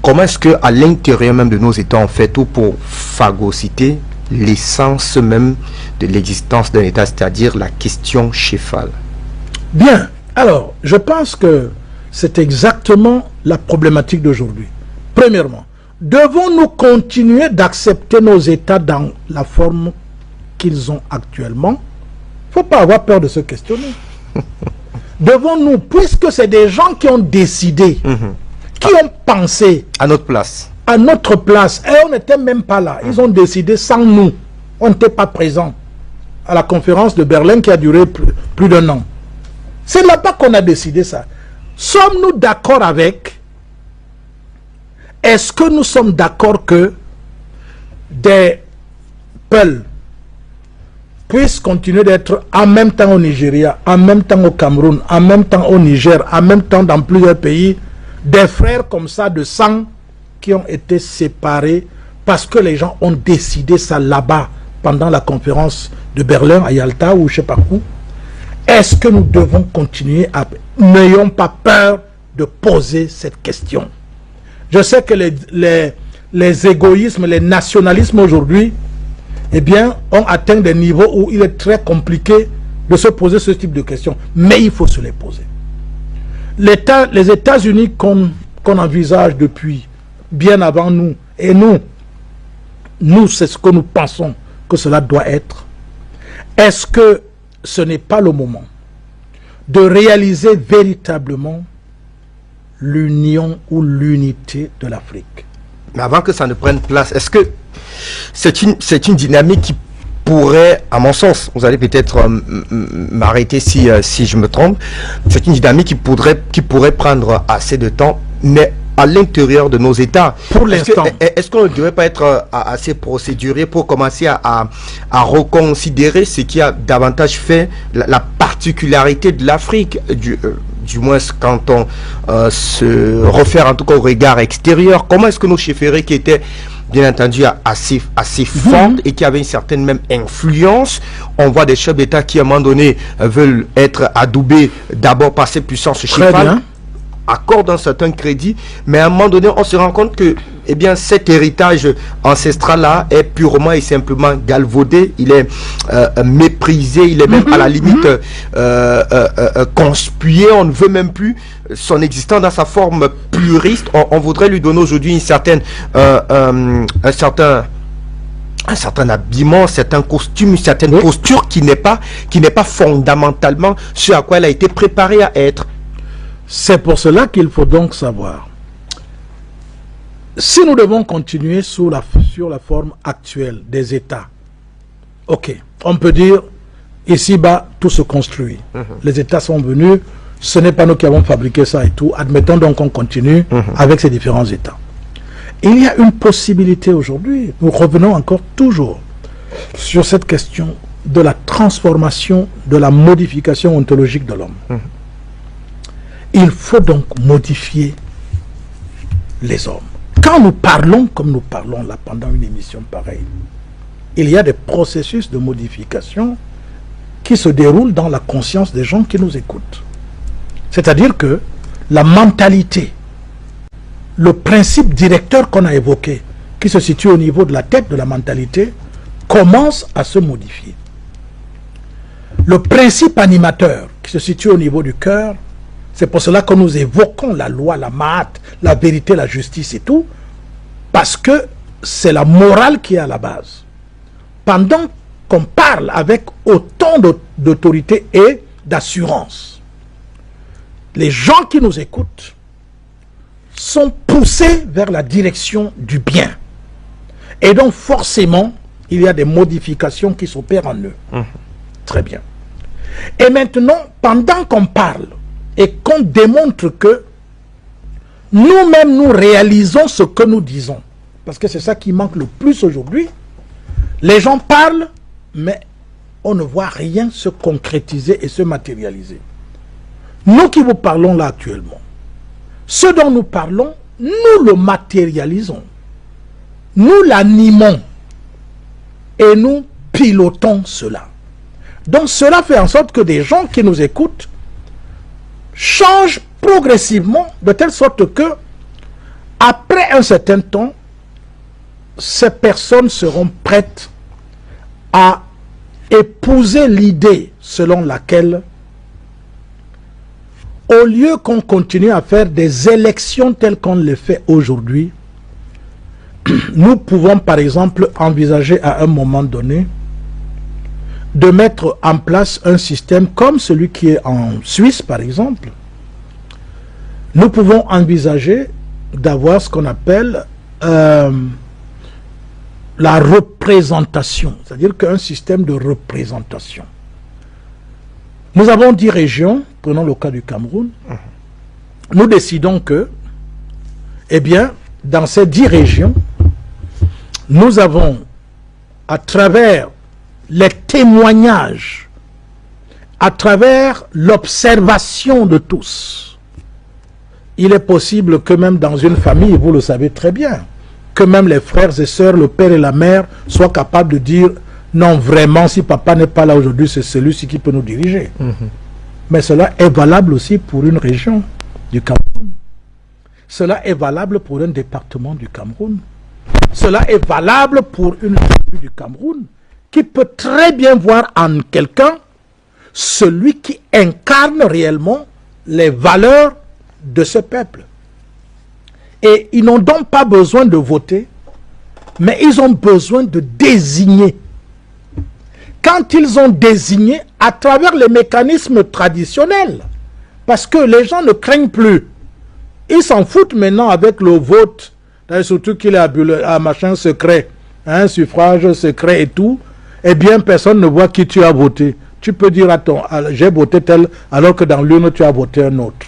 comment est-ce qu'à l'intérieur même de nos États, on fait tout pour phagocyter l'essence même de l'existence d'un État, c'est-à-dire la question chéphale? Bien, alors, je pense que c'est exactement la problématique d'aujourd'hui. Premièrement, devons-nous continuer d'accepter nos États dans la forme qu'ils ont actuellement? Il ne faut pas avoir peur de se questionner. Devons-nous, puisque c'est des gens qui ont décidé, qui ont pensé à notre place, et on n'était même pas là. Ils ont décidé sans nous. On n'était pas présents à la conférence de Berlin qui a duré plus d'1 an. C'est là-bas qu'on a décidé ça. Sommes-nous d'accord avec? Est-ce que nous sommes d'accord que des peuples puissent continuer d'être en même temps au Nigeria, en même temps au Cameroun, en même temps au Niger, en même temps dans plusieurs pays, des frères comme ça de sang qui ont été séparés parce que les gens ont décidé ça là-bas pendant la conférence de Berlin à Yalta ou je ne sais pas où? Est-ce que nous devons continuer à... N'ayons pas peur de poser cette question. Je sais que les égoïsmes, les nationalismes aujourd'hui, eh bien, ont atteint des niveaux où il est très compliqué de se poser ce type de questions. Mais il faut se les poser. Les États-Unis qu'on envisage depuis bien avant nous, et nous c'est ce que nous pensons que cela doit être. Est-ce que ce n'est pas le moment de réaliser véritablement l'union ou l'unité de l'Afrique? Mais avant que ça ne prenne place, est-ce que c'est une dynamique qui pourrait, à mon sens, vous allez peut-être m'arrêter si je me trompe, c'est une dynamique qui pourrait prendre assez de temps, mais à l'intérieur de nos États. Pour l'instant. Est-ce qu'on ne devrait pas être assez procéduré pour commencer à reconsidérer ce qui a davantage fait la particularité de l'Afrique, du moins quand on se réfère en tout cas au regard extérieur? Comment est-ce que nos chefferies qui étaient bien entendu assez fortes et qui avaient une certaine même influence, on voit des chefs d'État qui à un moment donné veulent être adoubés d'abord par ces puissances chiffales, accordent un certain crédit, mais à un moment donné on se rend compte que eh bien cet héritage ancestral là est purement et simplement galvaudé, il est méprisé, il est même à la limite conspué, on ne veut même plus son existence dans sa forme puriste. On voudrait lui donner aujourd'hui une certaine un certain habillement, un certain costume, une certaine posture qui n'est pas fondamentalement ce à quoi elle a été préparée à être. C'est pour cela qu'il faut donc savoir, si nous devons continuer sur la forme actuelle des États, ok, on peut dire, ici-bas, tout se construit. Les États sont venus, ce n'est pas nous qui avons fabriqué ça et tout, admettons donc qu'on continue avec ces différents États. Il y a une possibilité aujourd'hui, nous revenons encore toujours sur cette question de la transformation, de la modification ontologique de l'homme. Il faut donc modifier les hommes. Quand nous parlons comme nous parlons là pendant une émission pareille, il y a des processus de modification qui se déroulent dans la conscience des gens qui nous écoutent. C'est-à-dire que la mentalité, le principe directeur qu'on a évoqué, qui se situe au niveau de la tête de la mentalité, commence à se modifier. Le principe animateur, qui se situe au niveau du cœur, c'est pour cela que nous évoquons la loi, la Ma'at, la vérité, la justice et tout, parce que c'est la morale qui est à la base. Pendant qu'on parle avec autant d'autorité et d'assurance, les gens qui nous écoutent sont poussés vers la direction du bien. Et donc forcément, il y a des modifications qui s'opèrent en eux. Très bien. Et maintenant, pendant qu'on parle, et qu'on démontre que nous-mêmes nous réalisons ce que nous disons. Parce que c'est ça qui manque le plus aujourd'hui. Les gens parlent, mais on ne voit rien se concrétiser et se matérialiser. Nous qui vous parlons là actuellement, ce dont nous parlons, nous le matérialisons. Nous l'animons. Et nous pilotons cela. Donc cela fait en sorte que des gens qui nous écoutent change progressivement de telle sorte que après un certain temps, ces personnes seront prêtes à épouser l'idée selon laquelle au lieu qu'on continue à faire des élections telles qu'on les fait aujourd'hui, nous pouvons par exemple envisager à un moment donné de mettre en place un système comme celui qui est en Suisse par exemple. Nous pouvons envisager d'avoir ce qu'on appelle la représentation, c'est-à-dire qu'un système de représentation. Nous avons 10 régions, prenons le cas du Cameroun. Nous décidons que, eh bien, dans ces 10 régions, nous avons, à travers les témoignages, à travers l'observation de tous, il est possible que même dans une famille, vous le savez très bien, que même les frères et sœurs, le père et la mère, soient capables de dire non, vraiment, si papa n'est pas là aujourd'hui, c'est celui-ci qui peut nous diriger. Mais cela est valable aussi pour une région du Cameroun. Cela est valable pour un département du Cameroun. Cela est valable pour une tribu du Cameroun qui peut très bien voir en quelqu'un celui qui incarne réellement les valeurs de ce peuple. Et ils n'ont donc pas besoin de voter, mais ils ont besoin de désigner. Quand ils ont désigné à travers les mécanismes traditionnels, parce que les gens ne craignent plus, ils s'en foutent maintenant avec le vote, surtout qu'il est à machin secret, un suffrage secret et tout, eh bien personne ne voit qui tu as voté. Tu peux dire à j'ai voté tel, alors que dans l'urne tu as voté un autre.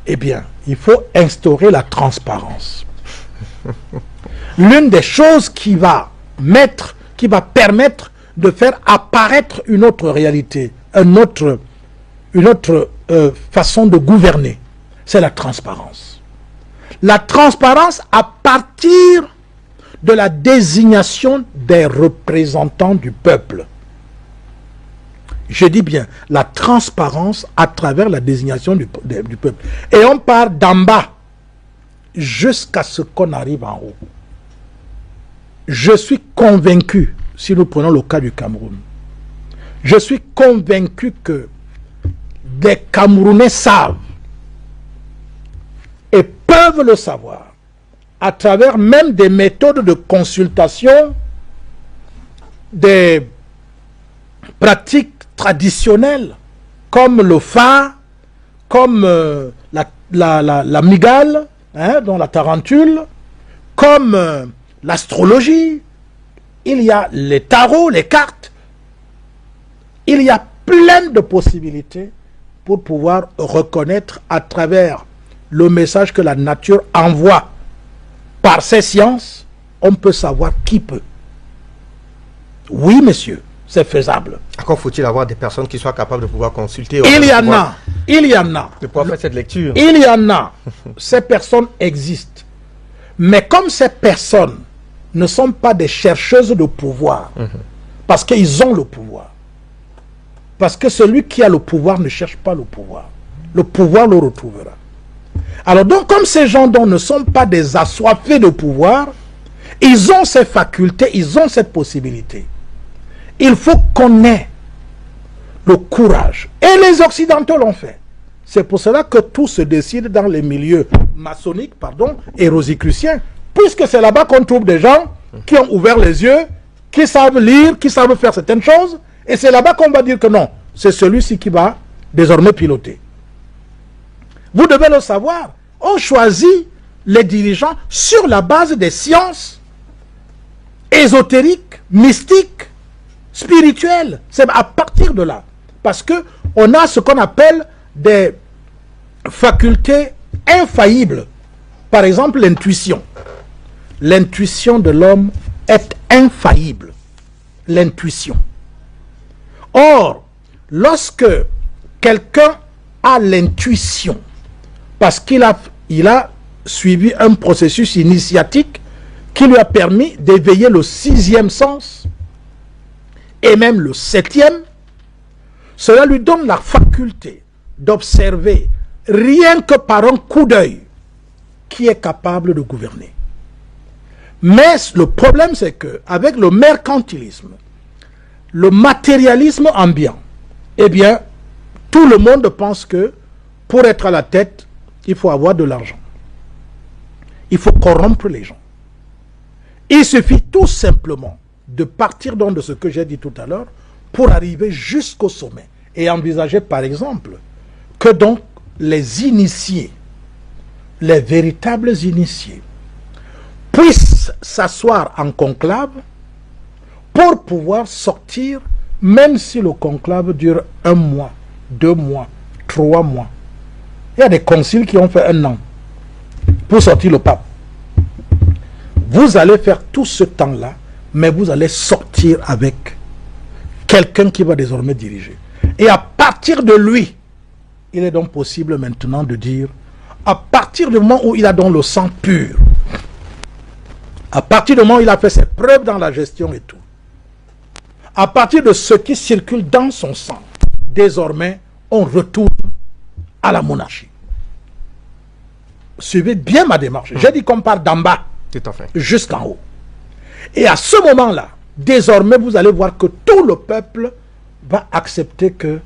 Eh bien, il faut instaurer la transparence. L'une des choses qui va permettre de faire apparaître une autre réalité, une autre façon de gouverner, c'est la transparence. La transparence à partir de la désignation des représentants du peuple. Je dis bien, la transparence à travers la désignation du peuple. Et on part d'en bas jusqu'à ce qu'on arrive en haut. Je suis convaincu, si nous prenons le cas du Cameroun, je suis convaincu que des Camerounais savent et peuvent le savoir à travers même des méthodes de consultation, des pratiques traditionnelles comme le fa, comme la migale, dont la tarentule, comme l'astrologie, il y a les tarots, les cartes, il y a plein de possibilités pour pouvoir reconnaître à travers le message que la nature envoie par ces sciences, on peut savoir qui peut. Oui, monsieur, c'est faisable. Encore faut-il avoir des personnes qui soient capables de pouvoir consulter. Il y en a. De pouvoir faire cette lecture. Il y en a. Ces personnes existent. Mais comme ces personnes ne sont pas des chercheuses de pouvoir, parce qu'ils ont le pouvoir, parce que celui qui a le pouvoir ne cherche pas le pouvoir le retrouvera. Alors donc, comme ces gens dont ne sont pas des assoiffés de pouvoir, ils ont ces facultés, ils ont cette possibilité. Il faut qu'on ait le courage. Et les Occidentaux l'ont fait. C'est pour cela que tout se décide dans les milieux maçonniques, et rosicruciens, puisque c'est là-bas qu'on trouve des gens qui ont ouvert les yeux, qui savent lire, qui savent faire certaines choses, et c'est là-bas qu'on va dire que non, c'est celui-ci qui va désormais piloter. Vous devez le savoir, on choisit les dirigeants sur la base des sciences ésotériques, mystiques, spirituelles. C'est à partir de là. Parce qu'on a ce qu'on appelle des facultés infaillibles. Par exemple, l'intuition. L'intuition de l'homme est infaillible. L'intuition. Or, lorsque quelqu'un a l'intuition, parce qu'il a suivi un processus initiatique qui lui a permis d'éveiller le 6e sens et même le 7e, cela lui donne la faculté d'observer rien que par un coup d'œil qui est capable de gouverner. Mais le problème, c'est que avec le mercantilisme, le matérialisme ambiant, eh bien, tout le monde pense que pour être à la tête, il faut avoir de l'argent. Il faut corrompre les gens. Il suffit tout simplement de partir donc de ce que j'ai dit tout à l'heure pour arriver jusqu'au sommet et envisager par exemple que donc les initiés, les véritables initiés, puissent s'asseoir en conclave pour pouvoir sortir, même si le conclave dure 1 mois, 2 mois, 3 mois. Il y a des conciles qui ont fait 1 an pour sortir le pape. Vous allez faire tout ce temps-là, mais vous allez sortir avec quelqu'un qui va désormais diriger. Et à partir de lui, il est donc possible maintenant de dire, à partir du moment où il a donc le sang pur, à partir du moment où il a fait ses preuves dans la gestion et tout, à partir de ce qui circule dans son sang, désormais, on retourne à la monarchie. Suivez bien ma démarche. J'ai dit qu'on part d'en bas jusqu'en haut. Et à ce moment-là, désormais, vous allez voir que tout le peuple va accepter que,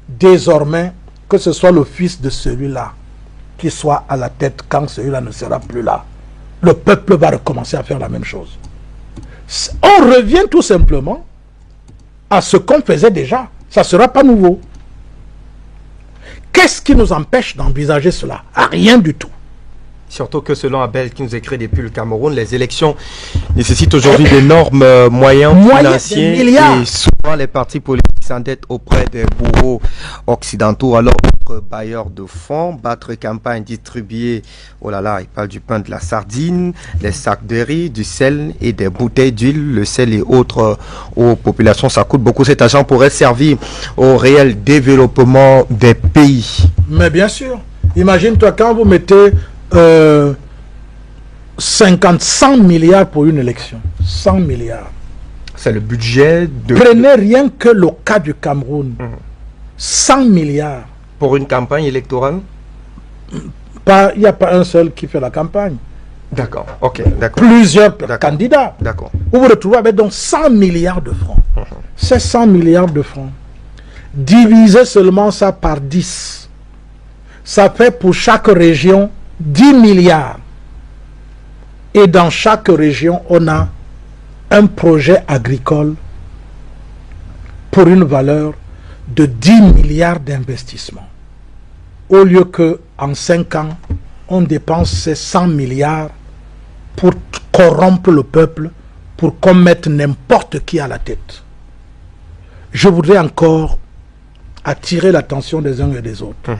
désormais, que ce soit le fils de celui-là qui soit à la tête quand celui-là ne sera plus là. Le peuple va recommencer à faire la même chose. On revient tout simplement à ce qu'on faisait déjà. Ça ne sera pas nouveau. Qu'est-ce qui nous empêche d'envisager cela? Rien du tout. Surtout que selon Abel qui nous écrit depuis le Cameroun, les élections nécessitent aujourd'hui d'énormes moyens financiers et souvent les partis politiques s'endettent auprès des bourreaux occidentaux. Alors, autres bailleurs de fonds, battre campagne, distribuer, oh là là, il parle du pain, de la sardine, des sacs de riz, du sel et des bouteilles d'huile, le sel et autres aux populations, ça coûte beaucoup. Cet argent pourrait servir au réel développement des pays. Mais bien sûr, imagine-toi quand vous mettez 100 milliards pour une élection. 100 milliards. C'est le budget de... Prenez rien que le cas du Cameroun. 100 milliards. Pour une campagne électorale? Il n'y a pas un seul qui fait la campagne. D'accord, ok, d'accord. Plusieurs candidats. D'accord. Vous vous retrouvez avec donc 100 milliards de francs. C'est 100 milliards de francs. Divisez seulement ça par 10. Ça fait pour chaque région 10 milliards. Et dans chaque région, on a un projet agricole pour une valeur de 10 milliards d'investissements. Au lieu qu'en 5 ans, on dépense ces 100 milliards pour corrompre le peuple, pour qu'on mette n'importe qui à la tête. Je voudrais encore attirer l'attention des uns et des autres.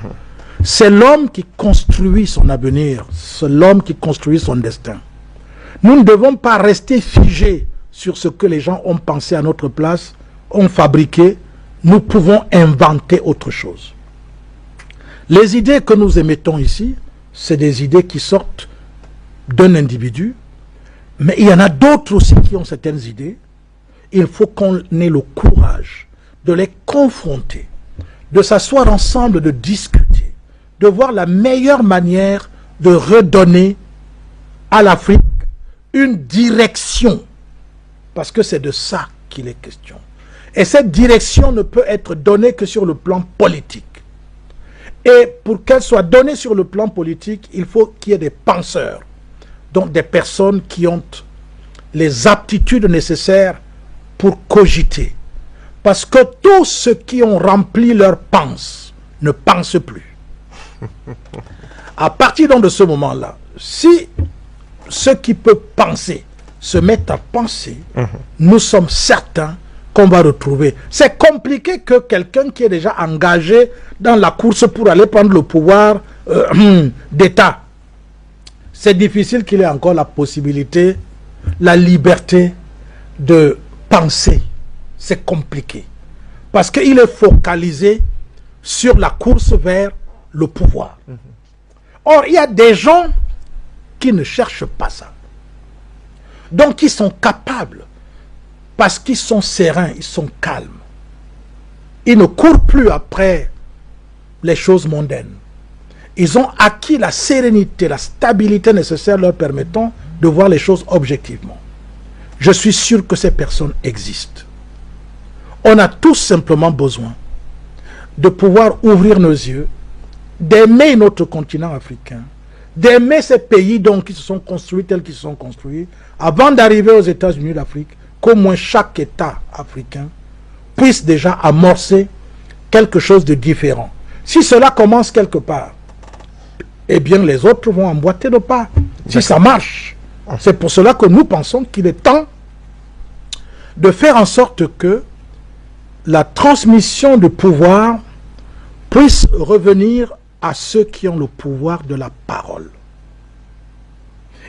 C'est l'homme qui construit son avenir, c'est l'homme qui construit son destin. Nous ne devons pas rester figés sur ce que les gens ont pensé à notre place, ont fabriqué. Nous pouvons inventer autre chose. Les idées que nous émettons ici, c'est des idées qui sortent d'un individu, mais il y en a d'autres aussi qui ont certaines idées. Il faut qu'on ait le courage de les confronter, de s'asseoir ensemble, de discuter, de voir la meilleure manière de redonner à l'Afrique une direction, parce que c'est de ça qu'il est question. Et cette direction ne peut être donnée que sur le plan politique. Et pour qu'elle soit donnée sur le plan politique, il faut qu'il y ait des penseurs, donc des personnes qui ont les aptitudes nécessaires pour cogiter. Parce que tous ceux qui ont rempli leur pensée ne pensent plus. À partir donc de ce moment-là, si ceux qui peuvent penser se mettent à penser, nous sommes certains qu'on va retrouver. C'est compliqué que quelqu'un qui est déjà engagé dans la course pour aller prendre le pouvoir d'État, c'est difficile qu'il ait encore la possibilité, la liberté de penser. C'est compliqué. Parce qu'il est focalisé sur la course vers le pouvoir. Or, il y a des gens qui ne cherchent pas ça. Donc, ils sont capables, parce qu'ils sont sereins, ils sont calmes. Ils ne courent plus après les choses mondaines. Ils ont acquis la sérénité, la stabilité nécessaire leur permettant de voir les choses objectivement. Je suis sûr que ces personnes existent. On a tout simplement besoin de pouvoir ouvrir nos yeux, d'aimer notre continent africain, d'aimer ces pays donc, qui se sont construits tels qu'ils se sont construits, avant d'arriver aux États-Unis d'Afrique, qu'au moins chaque État africain puisse déjà amorcer quelque chose de différent. Si cela commence quelque part, eh bien les autres vont emboîter le pas, si ça marche. C'est pour cela que nous pensons qu'il est temps de faire en sorte que la transmission du pouvoir puisse revenir à ceux qui ont le pouvoir de la parole.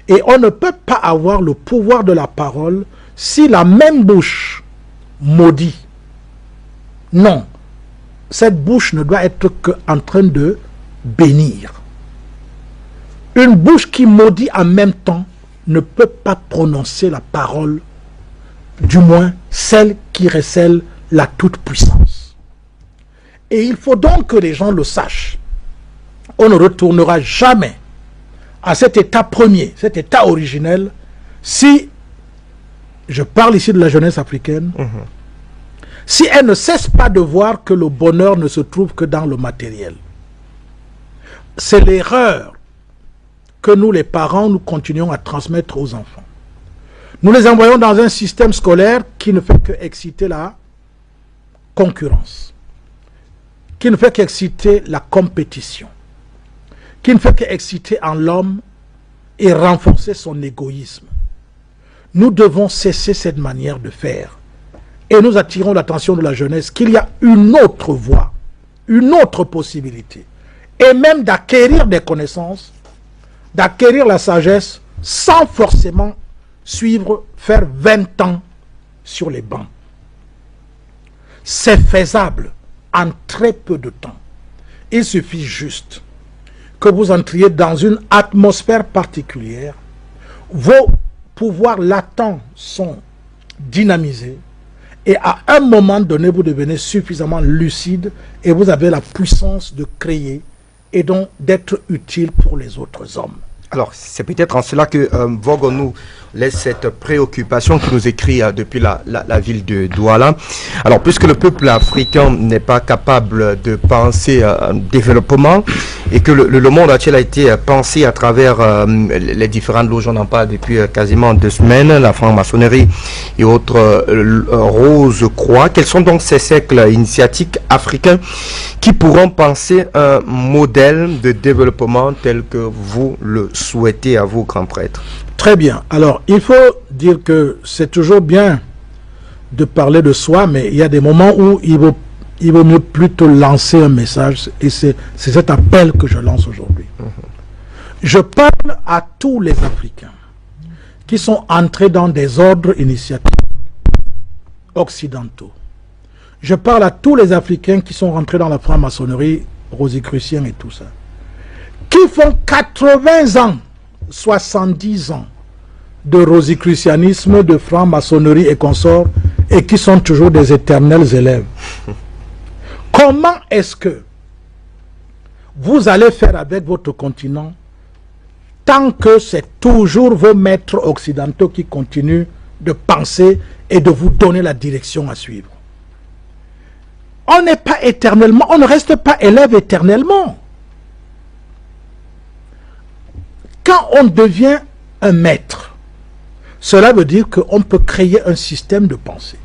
Et on ne peut pas avoir le pouvoir de la parole si la même bouche maudit. Non, cette bouche ne doit être qu'en train de bénir. Une bouche qui maudit en même temps ne peut pas prononcer la parole, du moins celle qui recèle la toute-puissance. Et il faut donc que les gens le sachent. On ne retournera jamais à cet état premier, cet état originel, si, je parle ici de la jeunesse africaine, si elle ne cesse pas de voir que le bonheur ne se trouve que dans le matériel. C'est l'erreur que nous, les parents, nous continuons à transmettre aux enfants. Nous les envoyons dans un système scolaire qui ne fait que exciter la concurrence, qui ne fait qu'exciter la compétition, qui ne fait qu'exciter en l'homme et renforcer son égoïsme. Nous devons cesser cette manière de faire. Et nous attirons l'attention de la jeunesse qu'il y a une autre voie, une autre possibilité, et même d'acquérir des connaissances, d'acquérir la sagesse sans forcément faire 20 ans sur les bancs. C'est faisable en très peu de temps. Il suffit juste que vous entriez dans une atmosphère particulière, vos pouvoirs latents sont dynamisés, et à un moment donné, vous devenez suffisamment lucide et vous avez la puissance de créer et donc d'être utile pour les autres hommes. Alors, c'est peut-être en cela que Vogue nous laisse cette préoccupation qui nous écrit depuis la ville de Douala. Alors, puisque le peuple africain n'est pas capable de penser développement et que le monde entier a été pensé à travers les différentes loges, on en parle depuis quasiment 2 semaines, la franc-maçonnerie et autres Rose-Croix, quels sont donc ces cercles initiatiques africains qui pourront penser un modèle de développement tel que vous le souhaitez à vous, grands prêtres? Très bien. Alors, il faut dire que c'est toujours bien de parler de soi, mais il y a des moments où il vaut mieux plutôt lancer un message, et c'est cet appel que je lance aujourd'hui. Je parle à tous les Africains qui sont entrés dans des ordres initiatiques occidentaux. Je parle à tous les Africains qui sont rentrés dans la franc-maçonnerie, rosicrucienne et tout ça, qui font 80 ans, 70 ans de rosicrucianisme, de franc-maçonnerie et consorts, et qui sont toujours des éternels élèves. Comment est-ce que vous allez faire avec votre continent tant que c'est toujours vos maîtres occidentaux qui continuent de penser et de vous donner la direction à suivre? On n'est pas éternellement, on ne reste pas élève éternellement. Quand on devient un maître, cela veut dire qu'on peut créer un système de pensée.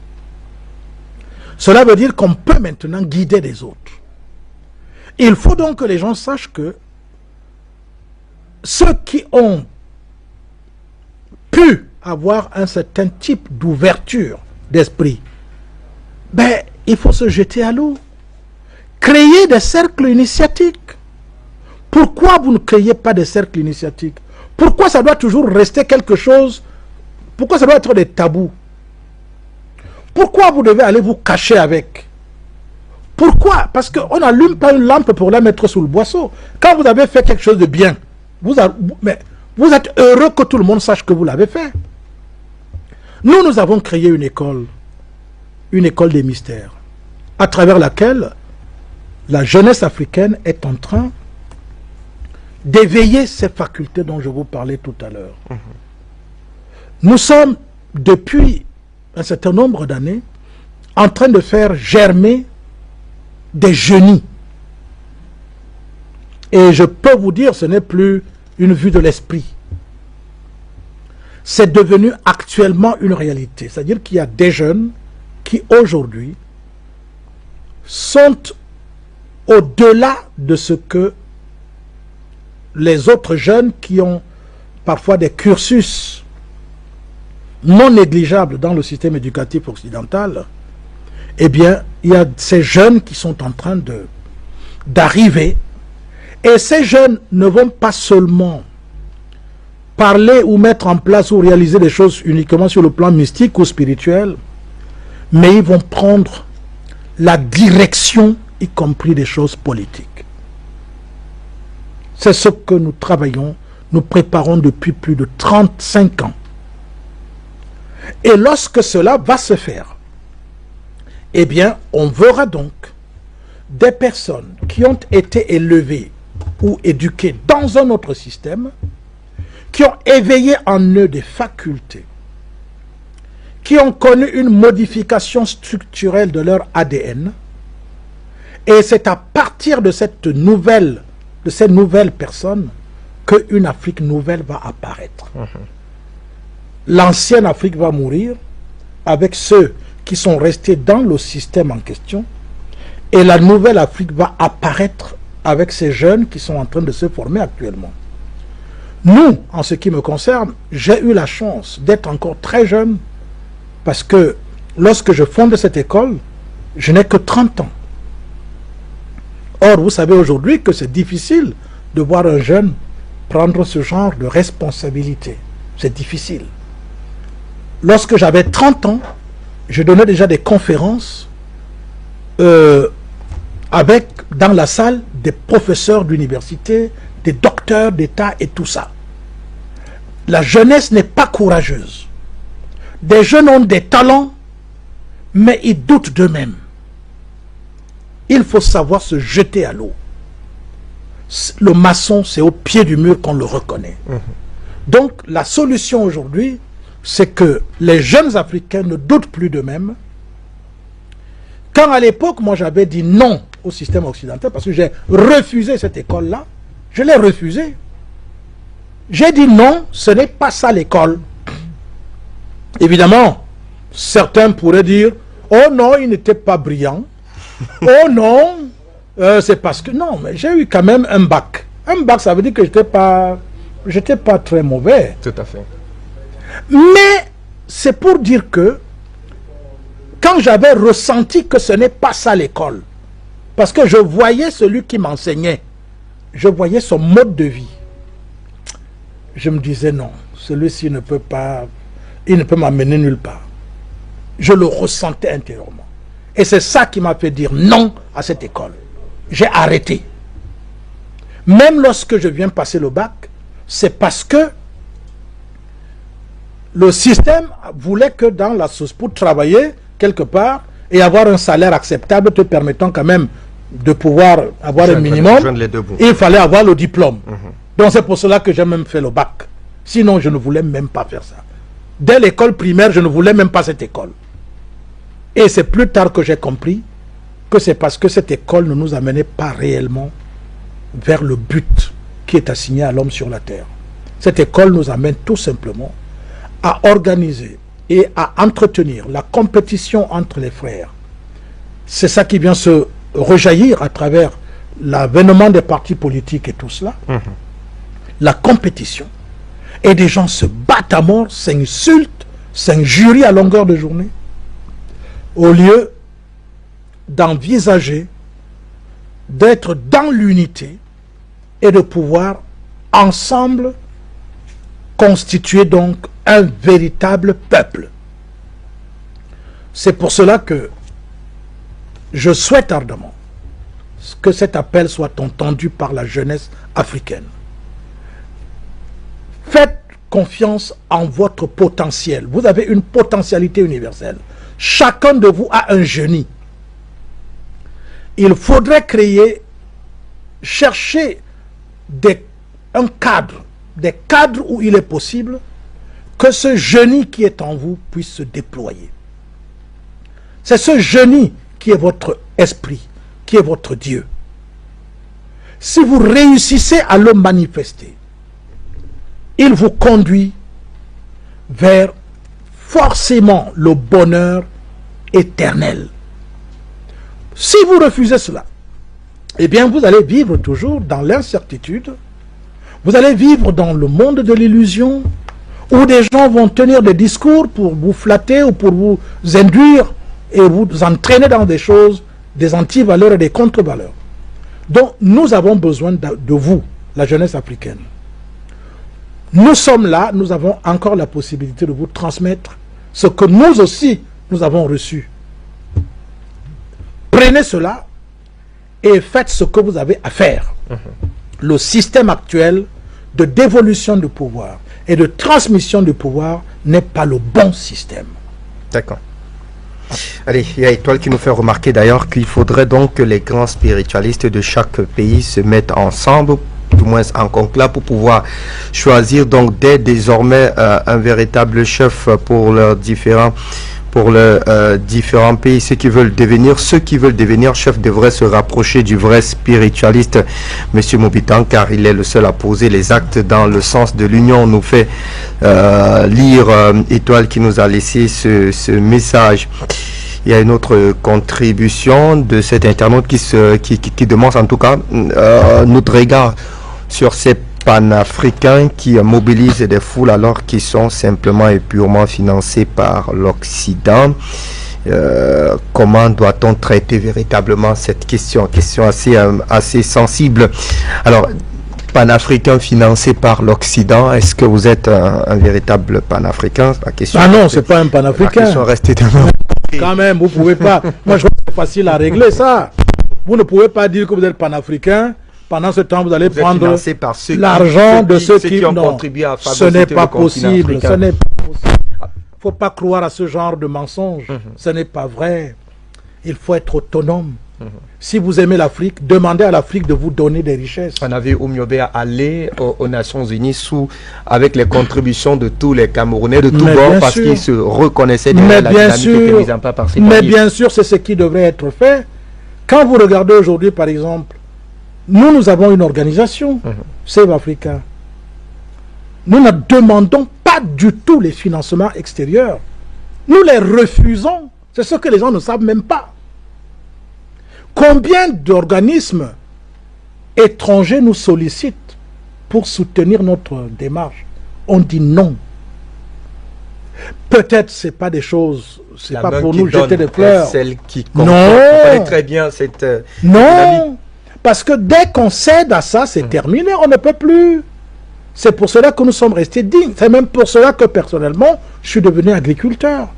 Cela veut dire qu'on peut maintenant guider les autres. Il faut donc que les gens sachent que ceux qui ont pu avoir un certain type d'ouverture d'esprit, ben, il faut se jeter à l'eau. Créer des cercles initiatiques. Pourquoi vous ne créez pas des cercles initiatiques? Pourquoi ça doit toujours rester quelque chose? Pourquoi ça doit être des tabous? Pourquoi vous devez aller vous cacher avec? Pourquoi? Parce qu'on n'allume pas une lampe pour la mettre sous le boisseau. Quand vous avez fait quelque chose de bien, vous êtes heureux que tout le monde sache que vous l'avez fait. Nous avons créé une école des mystères, à travers laquelle la jeunesse africaine est en train d'éveiller ces facultés dont je vous parlais tout à l'heure. Nous sommes, depuis un certain nombre d'années, en train de faire germer des génies. Et je peux vous dire, ce n'est plus une vue de l'esprit. C'est devenu actuellement une réalité. C'est-à-dire qu'il y a des jeunes qui aujourd'hui sont au-delà de ce que les autres jeunes qui ont parfois des cursus non négligeables dans le système éducatif occidental, eh bien, il y a ces jeunes qui sont en train d'arriver. Et ces jeunes ne vont pas seulement parler ou mettre en place ou réaliser des choses uniquement sur le plan mystique ou spirituel, mais ils vont prendre la direction, y compris des choses politiques. C'est ce que nous travaillons, nous préparons depuis plus de 35 ans. Et lorsque cela va se faire, eh bien, on verra donc des personnes qui ont été élevées ou éduquées dans un autre système, qui ont éveillé en eux des facultés, qui ont connu une modification structurelle de leur ADN, et c'est à partir de ces nouvelles personnes qu'une Afrique nouvelle va apparaître. L'ancienne Afrique va mourir avec ceux qui sont restés dans le système en question, et la nouvelle Afrique va apparaître avec ces jeunes qui sont en train de se former actuellement. Nous, en ce qui me concerne, j'ai eu la chance d'être encore très jeune, parce que lorsque je fonde cette école, je n'ai que 30 ans. Or, vous savez aujourd'hui que c'est difficile de voir un jeune prendre ce genre de responsabilité. C'est difficile. Lorsque j'avais 30 ans, je donnais déjà des conférences avec, dans la salle, des professeurs d'université, des docteurs d'État et tout ça. La jeunesse n'est pas courageuse. Des jeunes ont des talents, mais ils doutent d'eux-mêmes. Il faut savoir se jeter à l'eau. Le maçon, c'est au pied du mur qu'on le reconnaît. Donc, la solution aujourd'hui, c'est que les jeunes Africains ne doutent plus d'eux-mêmes. Quand à l'époque, moi j'avais dit non au système occidental, parce que j'ai refusé cette école-là, je l'ai refusée. J'ai dit non, ce n'est pas ça l'école. Évidemment, certains pourraient dire, oh non, il n'était pas brillant. Oh non, c'est parce que... Non, mais j'ai eu quand même un bac. Un bac, ça veut dire que j'étais pas très mauvais. Tout à fait. Mais c'est pour dire que quand j'avais ressenti que ce n'est pas ça l'école, parce que je voyais celui qui m'enseignait, je voyais son mode de vie, je me disais non, celui-ci ne peut pas, il ne peut m'amener nulle part. Je le ressentais intérieurement. Et c'est ça qui m'a fait dire non à cette école. J'ai arrêté. Même lorsque je viens passer le bac, c'est parce que le système voulait que dans la sauce, pour travailler quelque part et avoir un salaire acceptable te permettant quand même de pouvoir avoir un minimum, il fallait avoir le diplôme. Donc c'est pour cela que j'ai même fait le bac. Sinon, je ne voulais même pas faire ça. Dès l'école primaire, je ne voulais même pas cette école. Et c'est plus tard que j'ai compris que c'est parce que cette école ne nous amenait pas réellement vers le but qui est assigné à l'homme sur la terre. Cette école nous amène tout simplement à organiser et à entretenir la compétition entre les frères. C'est ça qui vient se rejaillir à travers l'avènement des partis politiques et tout cela. La compétition. Et des gens se battent à mort, s'insultent, s'injurient à longueur de journée, au lieu d'envisager d'être dans l'unité et de pouvoir ensemble constituer donc un véritable peuple. C'est pour cela que je souhaite ardemment que cet appel soit entendu par la jeunesse africaine. Faites confiance en votre potentiel. Vous avez une potentialité universelle. Chacun de vous a un génie. Il faudrait créer, chercher un cadre, des cadres où il est possible que ce génie qui est en vous puisse se déployer. C'est ce génie qui est votre esprit, qui est votre Dieu. Si vous réussissez à le manifester, il vous conduit vers forcément le bonheur éternel. Si vous refusez cela, eh bien vous allez vivre toujours dans l'incertitude, vous allez vivre dans le monde de l'illusion, où des gens vont tenir des discours pour vous flatter ou pour vous induire et vous entraîner dans des choses, des anti-valeurs et des contre-valeurs. Donc nous avons besoin de vous, la jeunesse africaine. Nous sommes là, nous avons encore la possibilité de vous transmettre ce que nous aussi, nous avons reçu. Prenez cela et faites ce que vous avez à faire. Le système actuel de dévolution du pouvoir et de transmission du pouvoir n'est pas le bon système. D'accord. Allez, il y a Étoile qui nous fait remarquer d'ailleurs qu'il faudrait donc que les grands spiritualistes de chaque pays se mettent ensemble, du moins en conclave, pour pouvoir choisir donc dès désormais un véritable chef pour leurs différents pays. Ceux qui veulent devenir chefs devraient se rapprocher du vrai spiritualiste, Monsieur Mobitan, car il est le seul à poser les actes dans le sens de l'union. Nous fait lire Étoile qui nous a laissé ce message. Il y a une autre contribution de cet internaute qui demande en tout cas notre regard sur ces panafricains qui mobilisent des foules alors qu'ils sont simplement et purement financés par l'Occident. Comment doit-on traiter véritablement cette question? Question assez sensible. Alors, panafricain financé par l'Occident, est-ce que vous êtes un véritable panafricain? La question non, c'est pas un panafricain. La question reste éternelle. Quand même, vous pouvez pas. Moi, je trouve que c'est facile à régler ça. Vous ne pouvez pas dire que vous êtes panafricain. Pendant ce temps, vous allez prendre l'argent de ceux qui ont contribué à favoriser. Ce n'est pas possible. Ce n'est pas possible. Il ne faut pas croire à ce genre de mensonge. Ce n'est pas vrai. Il faut être autonome. Si vous aimez l'Afrique, demandez à l'Afrique de vous donner des richesses. On a vu Oumyobé aller aux Nations Unies avec les contributions de tous les Camerounais, de tous bords, parce qu'ils se reconnaissaient derrière la dynamique qui était mise en place par ces pays. Mais bien sûr, c'est ce qui devrait être fait. Quand vous regardez aujourd'hui, par exemple, nous avons une organisation, Save Africa. Nous ne demandons pas du tout les financements extérieurs. Nous les refusons. C'est ce que les gens ne savent même pas. Combien d'organismes étrangers nous sollicitent pour soutenir notre démarche? On dit non. Peut-être ce n'est pas des choses, c'est pas pour nous jeter des fleurs. Celle qui non. On connaît très bien cette non. Parce que dès qu'on cède à ça, c'est terminé, on ne peut plus. C'est pour cela que nous sommes restés dignes. C'est même pour cela que personnellement, je suis devenu agriculteur.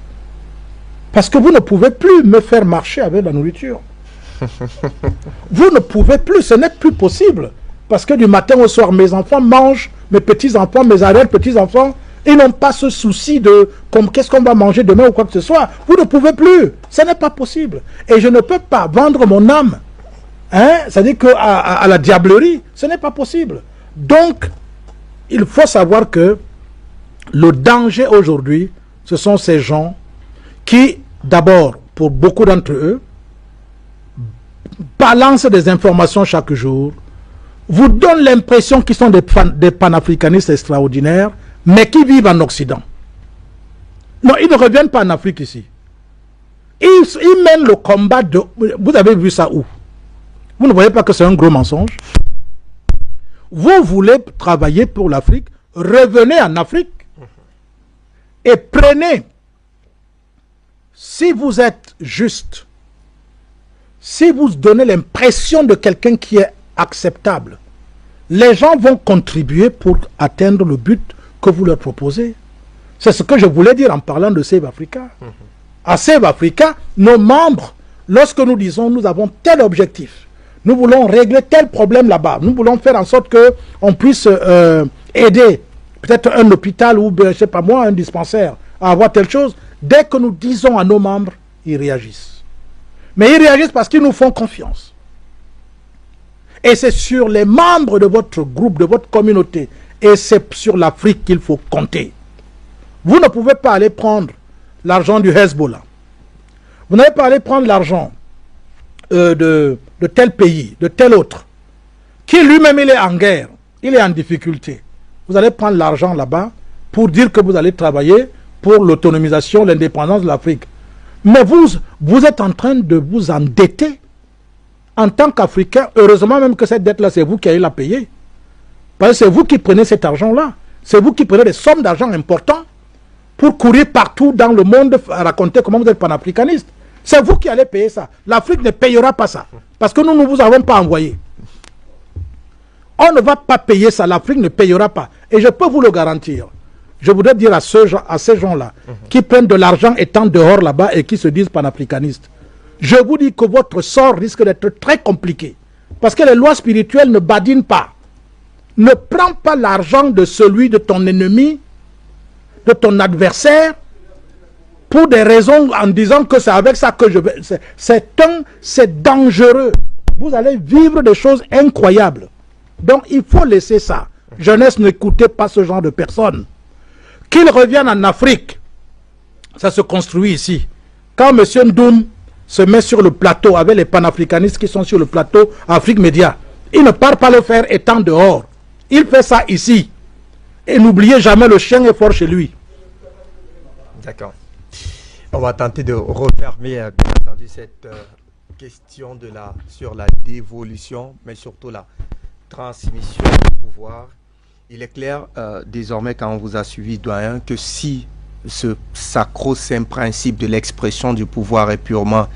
Parce que vous ne pouvez plus me faire marcher avec la nourriture. Vous ne pouvez plus, ce n'est plus possible. Parce que du matin au soir, mes enfants mangent, mes petits-enfants, mes arrière-petits-enfants, ils n'ont pas ce souci de qu'est-ce qu'on va manger demain ou quoi que ce soit. Vous ne pouvez plus. Ce n'est pas possible. Et je ne peux pas vendre mon âme. C'est-à-dire qu'à la diablerie, ce n'est pas possible. Donc, il faut savoir que le danger aujourd'hui, ce sont ces gens qui, d'abord, pour beaucoup d'entre eux, balancent des informations chaque jour, vous donnent l'impression qu'ils sont des panafricanistes extraordinaires, mais qui vivent en Occident. Non, ils ne reviennent pas en Afrique ici. Ils mènent le combat de... Vous avez vu ça où? Vous ne voyez pas que c'est un gros mensonge? Vous voulez travailler pour l'Afrique, revenez en Afrique et prenez, si vous êtes juste, si vous donnez l'impression de quelqu'un qui est acceptable, les gens vont contribuer pour atteindre le but que vous leur proposez. C'est ce que je voulais dire en parlant de Save Africa. À Save Africa, nos membres, lorsque nous disons nous avons tel objectif, nous voulons régler tel problème là-bas, nous voulons faire en sorte qu'on puisse aider peut-être un hôpital ou, je ne sais pas moi, un dispensaire à avoir telle chose, dès que nous disons à nos membres, ils réagissent. Mais ils réagissent parce qu'ils nous font confiance. Et c'est sur les membres de votre groupe, de votre communauté, et c'est sur l'Afrique qu'il faut compter. Vous ne pouvez pas aller prendre l'argent du Hezbollah. Vous n'allez pas aller prendre l'argent de tel pays, de tel autre, qui lui-même il est en guerre, il est en difficulté. vous allez prendre l'argent là-bas pour dire que vous allez travailler pour l'autonomisation, l'indépendance de l'Afrique. Mais vous êtes en train de vous endetter en tant qu'Africain. Heureusement même que cette dette-là, c'est vous qui allez la payer. Parce que c'est vous qui prenez cet argent-là. C'est vous qui prenez des sommes d'argent importantes pour courir partout dans le monde à raconter comment vous êtes panafricaniste. C'est vous qui allez payer ça. L'Afrique ne payera pas ça. Parce que nous ne vous avons pas envoyé. On ne va pas payer ça. L'Afrique ne payera pas. Et je peux vous le garantir. Je voudrais dire à ces gens-là qui prennent de l'argent étant dehors là-bas et qui se disent panafricanistes. Je vous dis que votre sort risque d'être très compliqué. Parce que les lois spirituelles ne badinent pas. Ne prends pas l'argent de celui de ton ennemi, de ton adversaire, pour des raisons en disant que c'est avec ça que je vais... C'est dangereux. Vous allez vivre des choses incroyables. Donc il faut laisser ça. Jeunesse, n'écoutez pas ce genre de personnes. Qu'ils reviennent en Afrique. Ça se construit ici. Quand M. Ndoum se met sur le plateau avec les panafricanistes qui sont sur le plateau Afrique Média, il ne part pas le faire étant dehors. Il fait ça ici. Et n'oubliez jamais, le chien est fort chez lui. D'accord. On va tenter de refermer, bien entendu, cette question sur la dévolution, mais surtout la transmission du pouvoir. Il est clair, désormais, quand on vous a suivi, doyen, que si ce sacro-saint principe de l'expression du pouvoir est purement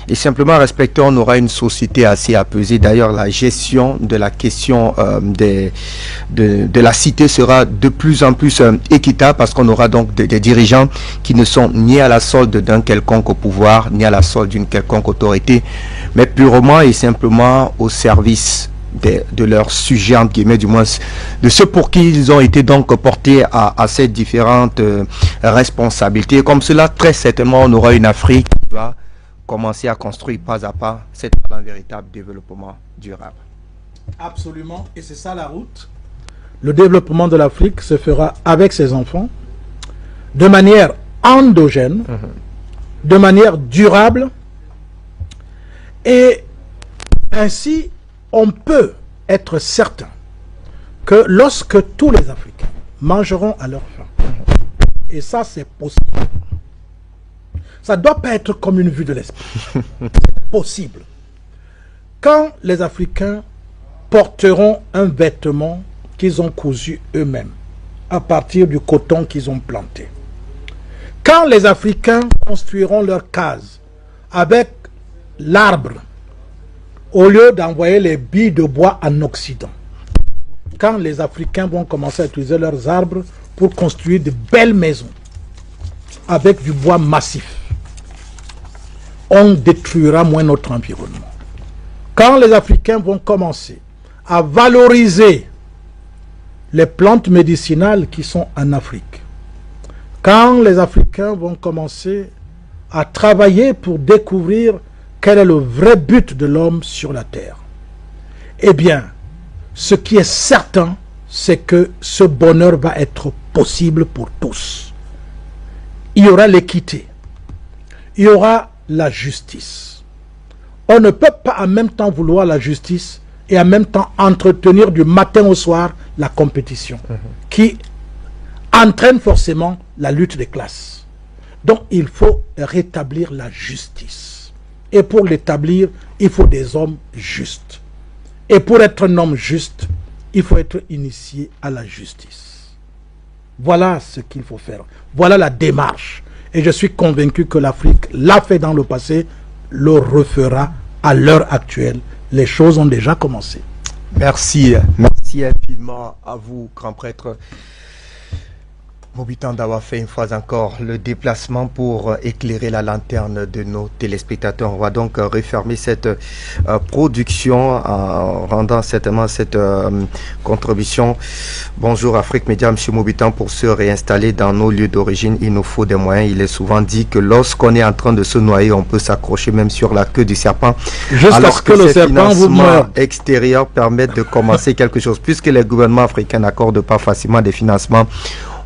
et simplement respecté, on aura une société assez apaisée. D'ailleurs, la gestion de la question de la cité sera de plus en plus équitable parce qu'on aura donc des dirigeants qui ne sont ni à la solde d'un quelconque pouvoir, ni à la solde d'une quelconque autorité, mais purement et simplement au service de leurs sujets, entre guillemets, du moins de ceux pour qui ils ont été donc portés à ces différentes responsabilités. Comme cela, très certainement, on aura une Afrique qui va commencer à construire pas à pas un véritable développement durable. Absolument, et c'est ça la route. Le développement de l'Afrique se fera avec ses enfants, de manière endogène, de manière durable, et ainsi on peut être certain que lorsque tous les Africains mangeront à leur faim, et ça c'est possible, ça ne doit pas être comme une vue de l'esprit, c'est possible. Quand les Africains porteront un vêtement qu'ils ont cousu eux-mêmes, à partir du coton qu'ils ont planté, quand les Africains construiront leur case avec l'arbre, au lieu d'envoyer les billes de bois en Occident, quand les Africains vont commencer à utiliser leurs arbres pour construire de belles maisons avec du bois massif, on détruira moins notre environnement. Quand les Africains vont commencer à valoriser les plantes médicinales qui sont en Afrique, quand les Africains vont commencer à travailler pour découvrir quel est le vrai but de l'homme sur la terre, eh bien, ce qui est certain, c'est que ce bonheur va être possible pour tous. Il y aura l'équité, il y aura la justice. On ne peut pas en même temps vouloir la justice et en même temps entretenir du matin au soir la compétition, qui entraîne forcément la lutte des classes. Donc il faut rétablir la justice. Et pour l'établir, il faut des hommes justes. Et pour être un homme juste, il faut être initié à la justice. Voilà ce qu'il faut faire. Voilà la démarche. Et je suis convaincu que l'Afrique l'a fait dans le passé, le refera à l'heure actuelle. Les choses ont déjà commencé. Merci. Merci infiniment à vous, grand prêtre Mobitan, d'avoir fait une fois encore le déplacement pour éclairer la lanterne de nos téléspectateurs. On va donc refermer cette production en rendant certainement cette contribution. Bonjour Afrique Média, M. Mobitan. Pour se réinstaller dans nos lieux d'origine, il nous faut des moyens. Il est souvent dit que lorsqu'on est en train de se noyer, on peut s'accrocher même sur la queue du serpent. Jusqu'à ce que le serpent vous meure. Extérieurs permettent de commencer quelque chose, puisque les gouvernements africains n'accordent pas facilement des financements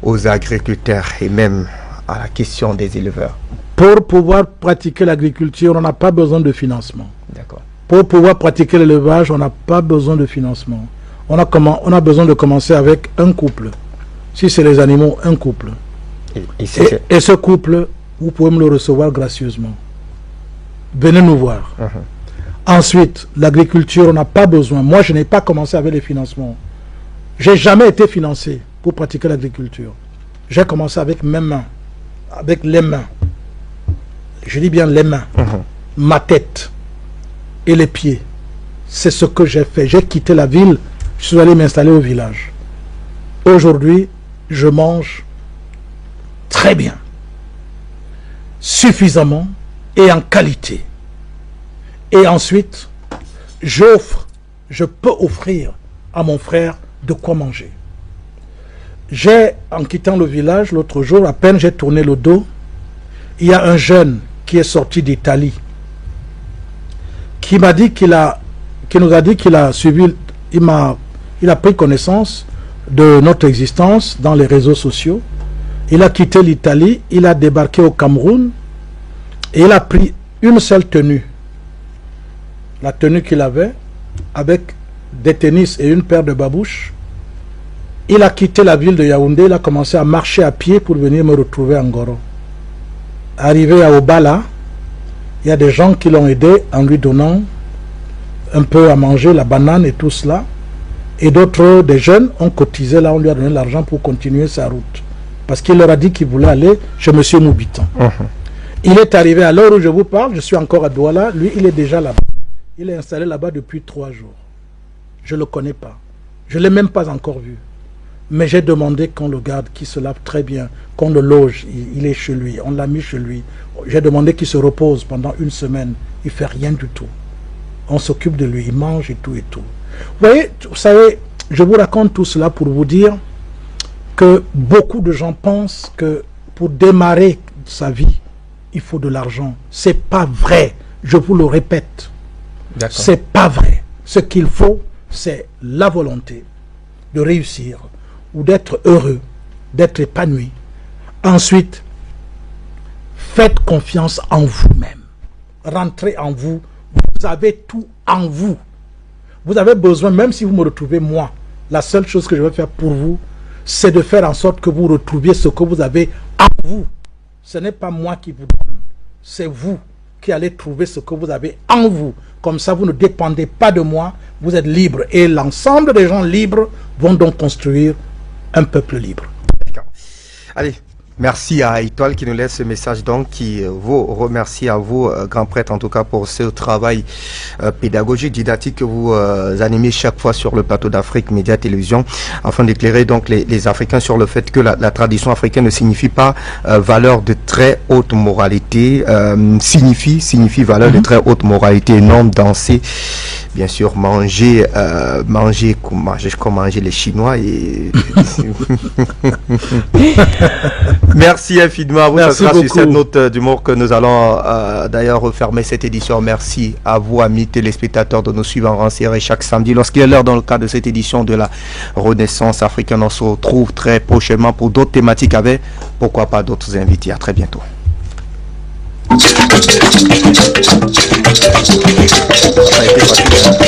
aux agriculteurs et même à la question des éleveurs. Pour pouvoir pratiquer l'agriculture, on n'a pas besoin de financement. D'accord. Pour pouvoir pratiquer l'élevage, on n'a pas besoin de financement. on a besoin de commencer avec un couple. Si c'est les animaux, un couple. Et ce couple, vous pouvez me le recevoir gracieusement. Venez nous voir. Ensuite, l'agriculture, on n'a pas besoin. Moi, je n'ai pas commencé avec les financements. J'ai jamais été financé pour pratiquer l'agriculture. J'ai commencé avec mes mains, avec les mains. Je dis bien les mains, ma tête et les pieds. C'est ce que j'ai fait. J'ai quitté la ville, je suis allé m'installer au village. Aujourd'hui, je mange très bien, suffisamment et en qualité. Et ensuite, je peux offrir à mon frère de quoi manger. En quittant le village, l'autre jour, à peine j'ai tourné le dos, il y a un jeune qui est sorti d'Italie, qui m'a dit qu'il nous a dit qu'il a suivi, il a pris connaissance de notre existence dans les réseaux sociaux. Il a quitté l'Italie, il a débarqué au Cameroun et il a pris une seule tenue. La tenue qu'il avait, avec des tennis et une paire de babouches. Il a quitté la ville de Yaoundé, il a commencé à marcher à pied pour venir me retrouver à Ngoro. Arrivé à Obala, il y a des gens qui l'ont aidé en lui donnant un peu à manger, la banane et tout cela. Et d'autres, des jeunes, ont cotisé là, on lui a donné l'argent pour continuer sa route. Parce qu'il leur a dit qu'il voulait aller chez M. Moubitan. Il est arrivé à l'heure où je vous parle, je suis encore à Douala, lui il est déjà là-bas. Il est installé là-bas depuis 3 jours. Je ne le connais pas. Je ne l'ai même pas encore vu. Mais j'ai demandé qu'on le garde, qu'il se lave très bien, qu'on le loge. Il est chez lui, on l'a mis chez lui. J'ai demandé qu'il se repose pendant 1 semaine. Il ne fait rien du tout. On s'occupe de lui, il mange et tout et tout. Vous savez, je vous raconte tout cela pour vous dire que beaucoup de gens pensent que pour démarrer sa vie, il faut de l'argent. Ce n'est pas vrai. Je vous le répète. Ce n'est pas vrai. Ce qu'il faut, c'est la volonté de réussir ou d'être heureux, d'être épanoui. Ensuite, faites confiance en vous-même. Rentrez en vous. Vous avez tout en vous. Vous avez besoin, même si vous me retrouvez moi, la seule chose que je vais faire pour vous, c'est de faire en sorte que vous retrouviez ce que vous avez en vous. Ce n'est pas moi qui vous donne, c'est vous qui allez trouver ce que vous avez en vous. Comme ça, vous ne dépendez pas de moi, vous êtes libre. Et l'ensemble des gens libres vont donc construire un peuple libre. Allez. Merci à Étoile qui nous laisse ce message donc, qui vous remercie à vous, grand prêtre, en tout cas pour ce travail pédagogique, didactique que vous animez chaque fois sur le plateau d'Afrique Média Télévision, afin d'éclairer donc les Africains sur le fait que la tradition africaine ne signifie pas valeur de très haute moralité, signifie valeur de très haute moralité, énorme, danser, bien sûr, manger comme manger les Chinois et... Merci infiniment à vous. Merci ce sera beaucoup. sur cette note d'humour que nous allons d'ailleurs refermer cette édition. Merci à vous, amis téléspectateurs, de nous suivre en rang chaque samedi. Lorsqu'il est l'heure dans le cadre de cette édition de la Renaissance africaine, on se retrouve très prochainement pour d'autres thématiques avec, pourquoi pas, d'autres invités. À très bientôt. Ça a été facile.